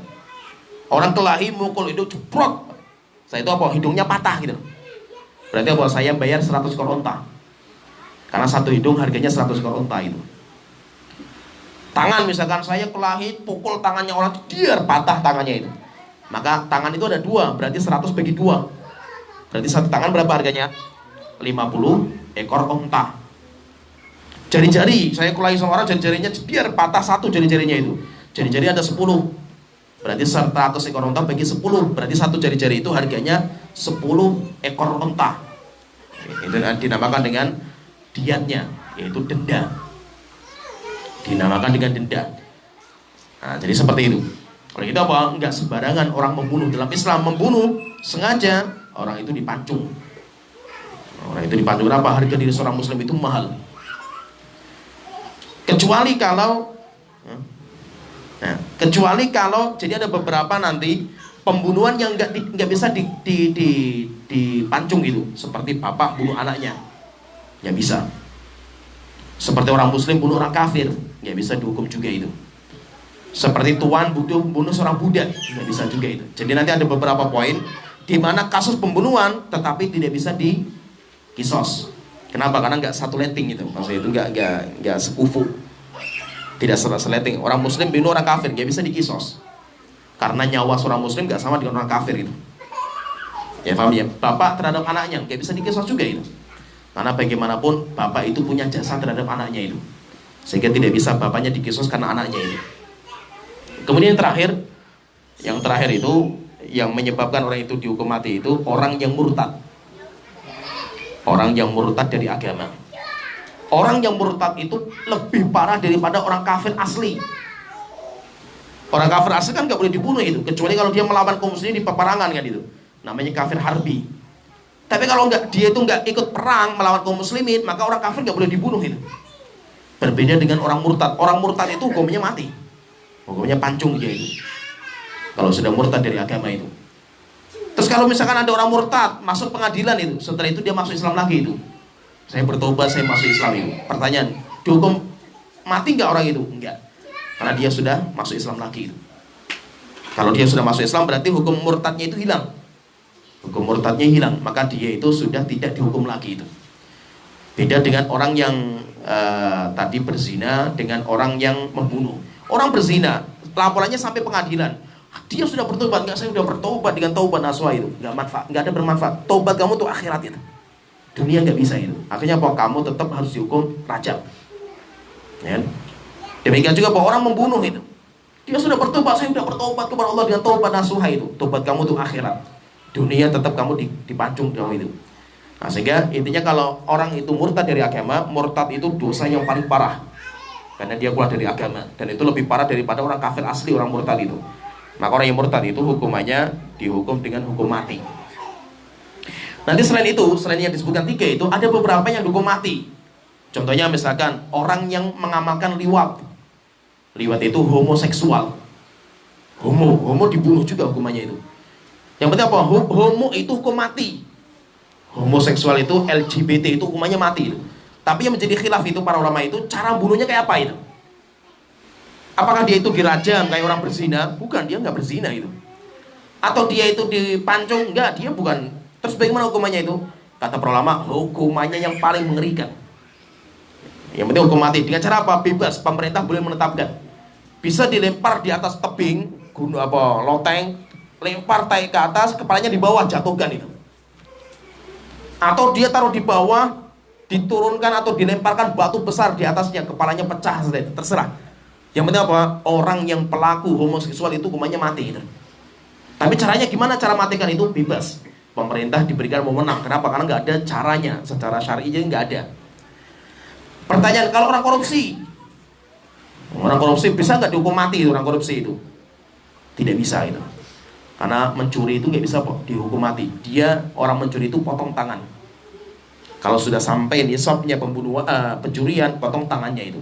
Orang kelahi mukul itu jeprot. Saya itu apa? Hidungnya patah gitu. Berarti apa? Saya bayar 100 ekor onta. Karena 1 hidung harganya 100 ekor onta itu. Tangan misalkan saya kelahi pukul tangannya orang, dia patah tangannya itu. Maka tangan itu ada 2, berarti 100 bagi 2. Berarti satu tangan berapa harganya? 50 ekor onta. Jari-jari, saya kulahi sama orang jari-jarinya biar patah satu jari-jarinya itu. Jari-jari ada 10. Berarti serta ekor onta bagi 10. Berarti satu jari-jari itu harganya 10 ekor onta. Itu dinamakan dengan diatnya, yaitu denda. Dinamakan dengan denda. Nah, jadi seperti itu. Oleh itu apa? Enggak sembarangan orang membunuh. Dalam Islam membunuh sengaja, orang itu dipancung. Orang itu dipancung. Kenapa? Harga diri seorang muslim itu mahal. Kecuali kalau jadi ada beberapa nanti pembunuhan yang nggak bisa dipancung gitu, seperti bapak bunuh anaknya, nggak bisa. Seperti orang muslim bunuh orang kafir, nggak bisa dihukum juga itu. Seperti tuan bunuh seorang budak, nggak bisa juga itu. Jadi nanti ada beberapa poin di mana kasus pembunuhan tetapi tidak bisa dikisos. Kenapa? Karena nggak satu letting itu, maksudnya itu nggak sekufu, tidak seleting. Orang muslim bunuh orang kafir nggak bisa dikisos, karena nyawa seorang muslim nggak sama dengan orang kafir itu. Ya paham ya? Bapak terhadap anaknya nggak bisa dikisos juga itu, karena bagaimanapun bapak itu punya jasa terhadap anaknya itu, sehingga tidak bisa bapaknya dikisos karena anaknya itu. Kemudian yang terakhir itu yang menyebabkan orang itu dihukum mati itu orang yang murtad. Orang yang murtad dari agama. Orang yang murtad itu lebih parah daripada orang kafir asli. Orang kafir asli kan gak boleh dibunuh itu, kecuali kalau dia melawan kaum muslimin di peperangan kan itu. Namanya kafir harbi. Tapi kalau dia itu nggak ikut perang melawan kaum muslimin, maka orang kafir gak boleh dibunuh itu. Berbeda dengan orang murtad. Orang murtad itu hukumnya mati. Hukumnya pancung dia itu. Kalau sudah murtad dari agama itu. Terus kalau misalkan ada orang murtad masuk pengadilan itu, setelah itu dia masuk Islam lagi itu, saya bertobat, saya masuk Islam itu. Pertanyaan, dihukum mati nggak orang itu? Enggak, karena dia sudah masuk Islam lagi itu. Kalau dia sudah masuk Islam berarti hukum murtadnya itu hilang. Hukum murtadnya hilang, maka dia itu sudah tidak dihukum lagi itu. Beda dengan orang yang tadi berzina dengan orang yang membunuh. Orang berzina, laporannya sampai pengadilan. Dia sudah bertobat, enggak, saya sudah bertobat dengan taubat nasuha itu, enggak manfaat, enggak ada bermanfaat. Taubat kamu tuh akhirat itu. Dunia enggak bisa itu. Akhirnya bahwa kamu tetap harus dihukum rajam. Ya. Demikian juga bahwa orang membunuh itu. Dia sudah bertobat, saya sudah bertobat kepada Allah dengan taubat nasuha itu. Taubat kamu tuh akhirat. Dunia tetap kamu dipancung dalam itu. Nah, sehingga intinya kalau orang itu murtad dari agama, murtad itu dosa yang paling parah. Karena dia keluar dari agama, dan itu lebih parah daripada orang kafir asli, orang murtad itu. Maka orang yang murtad itu hukumannya dihukum dengan hukum mati. Nanti selain yang disebutkan 3 itu, ada beberapa yang dihukum mati. Contohnya misalkan orang yang mengamalkan liwat. Liwat itu homoseksual. Homo dibunuh juga hukumannya itu. Yang penting apa? Homo itu hukum mati. Homoseksual itu, LGBT itu hukumannya mati. Tapi yang menjadi khilaf itu para ulama itu, cara bunuhnya kayak apa itu? Apakah dia itu dirajam kayak orang berzina? Bukan, dia nggak berzina itu. Atau dia itu dipancung? Enggak, dia bukan. Terus bagaimana hukumannya itu? Kata para ulama, hukumannya yang paling mengerikan. Yang penting hukum mati. Dengan cara apa? Bebas, pemerintah boleh menetapkan. Bisa dilempar di atas tebing, loteng, lempar tai ke atas, kepalanya di bawah, jatuhkan itu. Atau dia taruh di bawah, diturunkan atau dilemparkan batu besar di atasnya, kepalanya pecah, terserah. Yang penting apa? Orang yang pelaku homoseksual itu hukumannya mati itu. Tapi caranya gimana cara matikan itu? Bebas. Pemerintah diberikan wewenang. Kenapa? Karena nggak ada caranya secara syar'i, jadi nggak ada. Pertanyaan, kalau orang korupsi bisa nggak dihukum mati itu orang korupsi itu? Tidak bisa itu. Karena mencuri itu nggak bisa dihukum mati. Dia orang mencuri itu potong tangan. Kalau sudah sampai nisabnya pencurian, potong tangannya itu.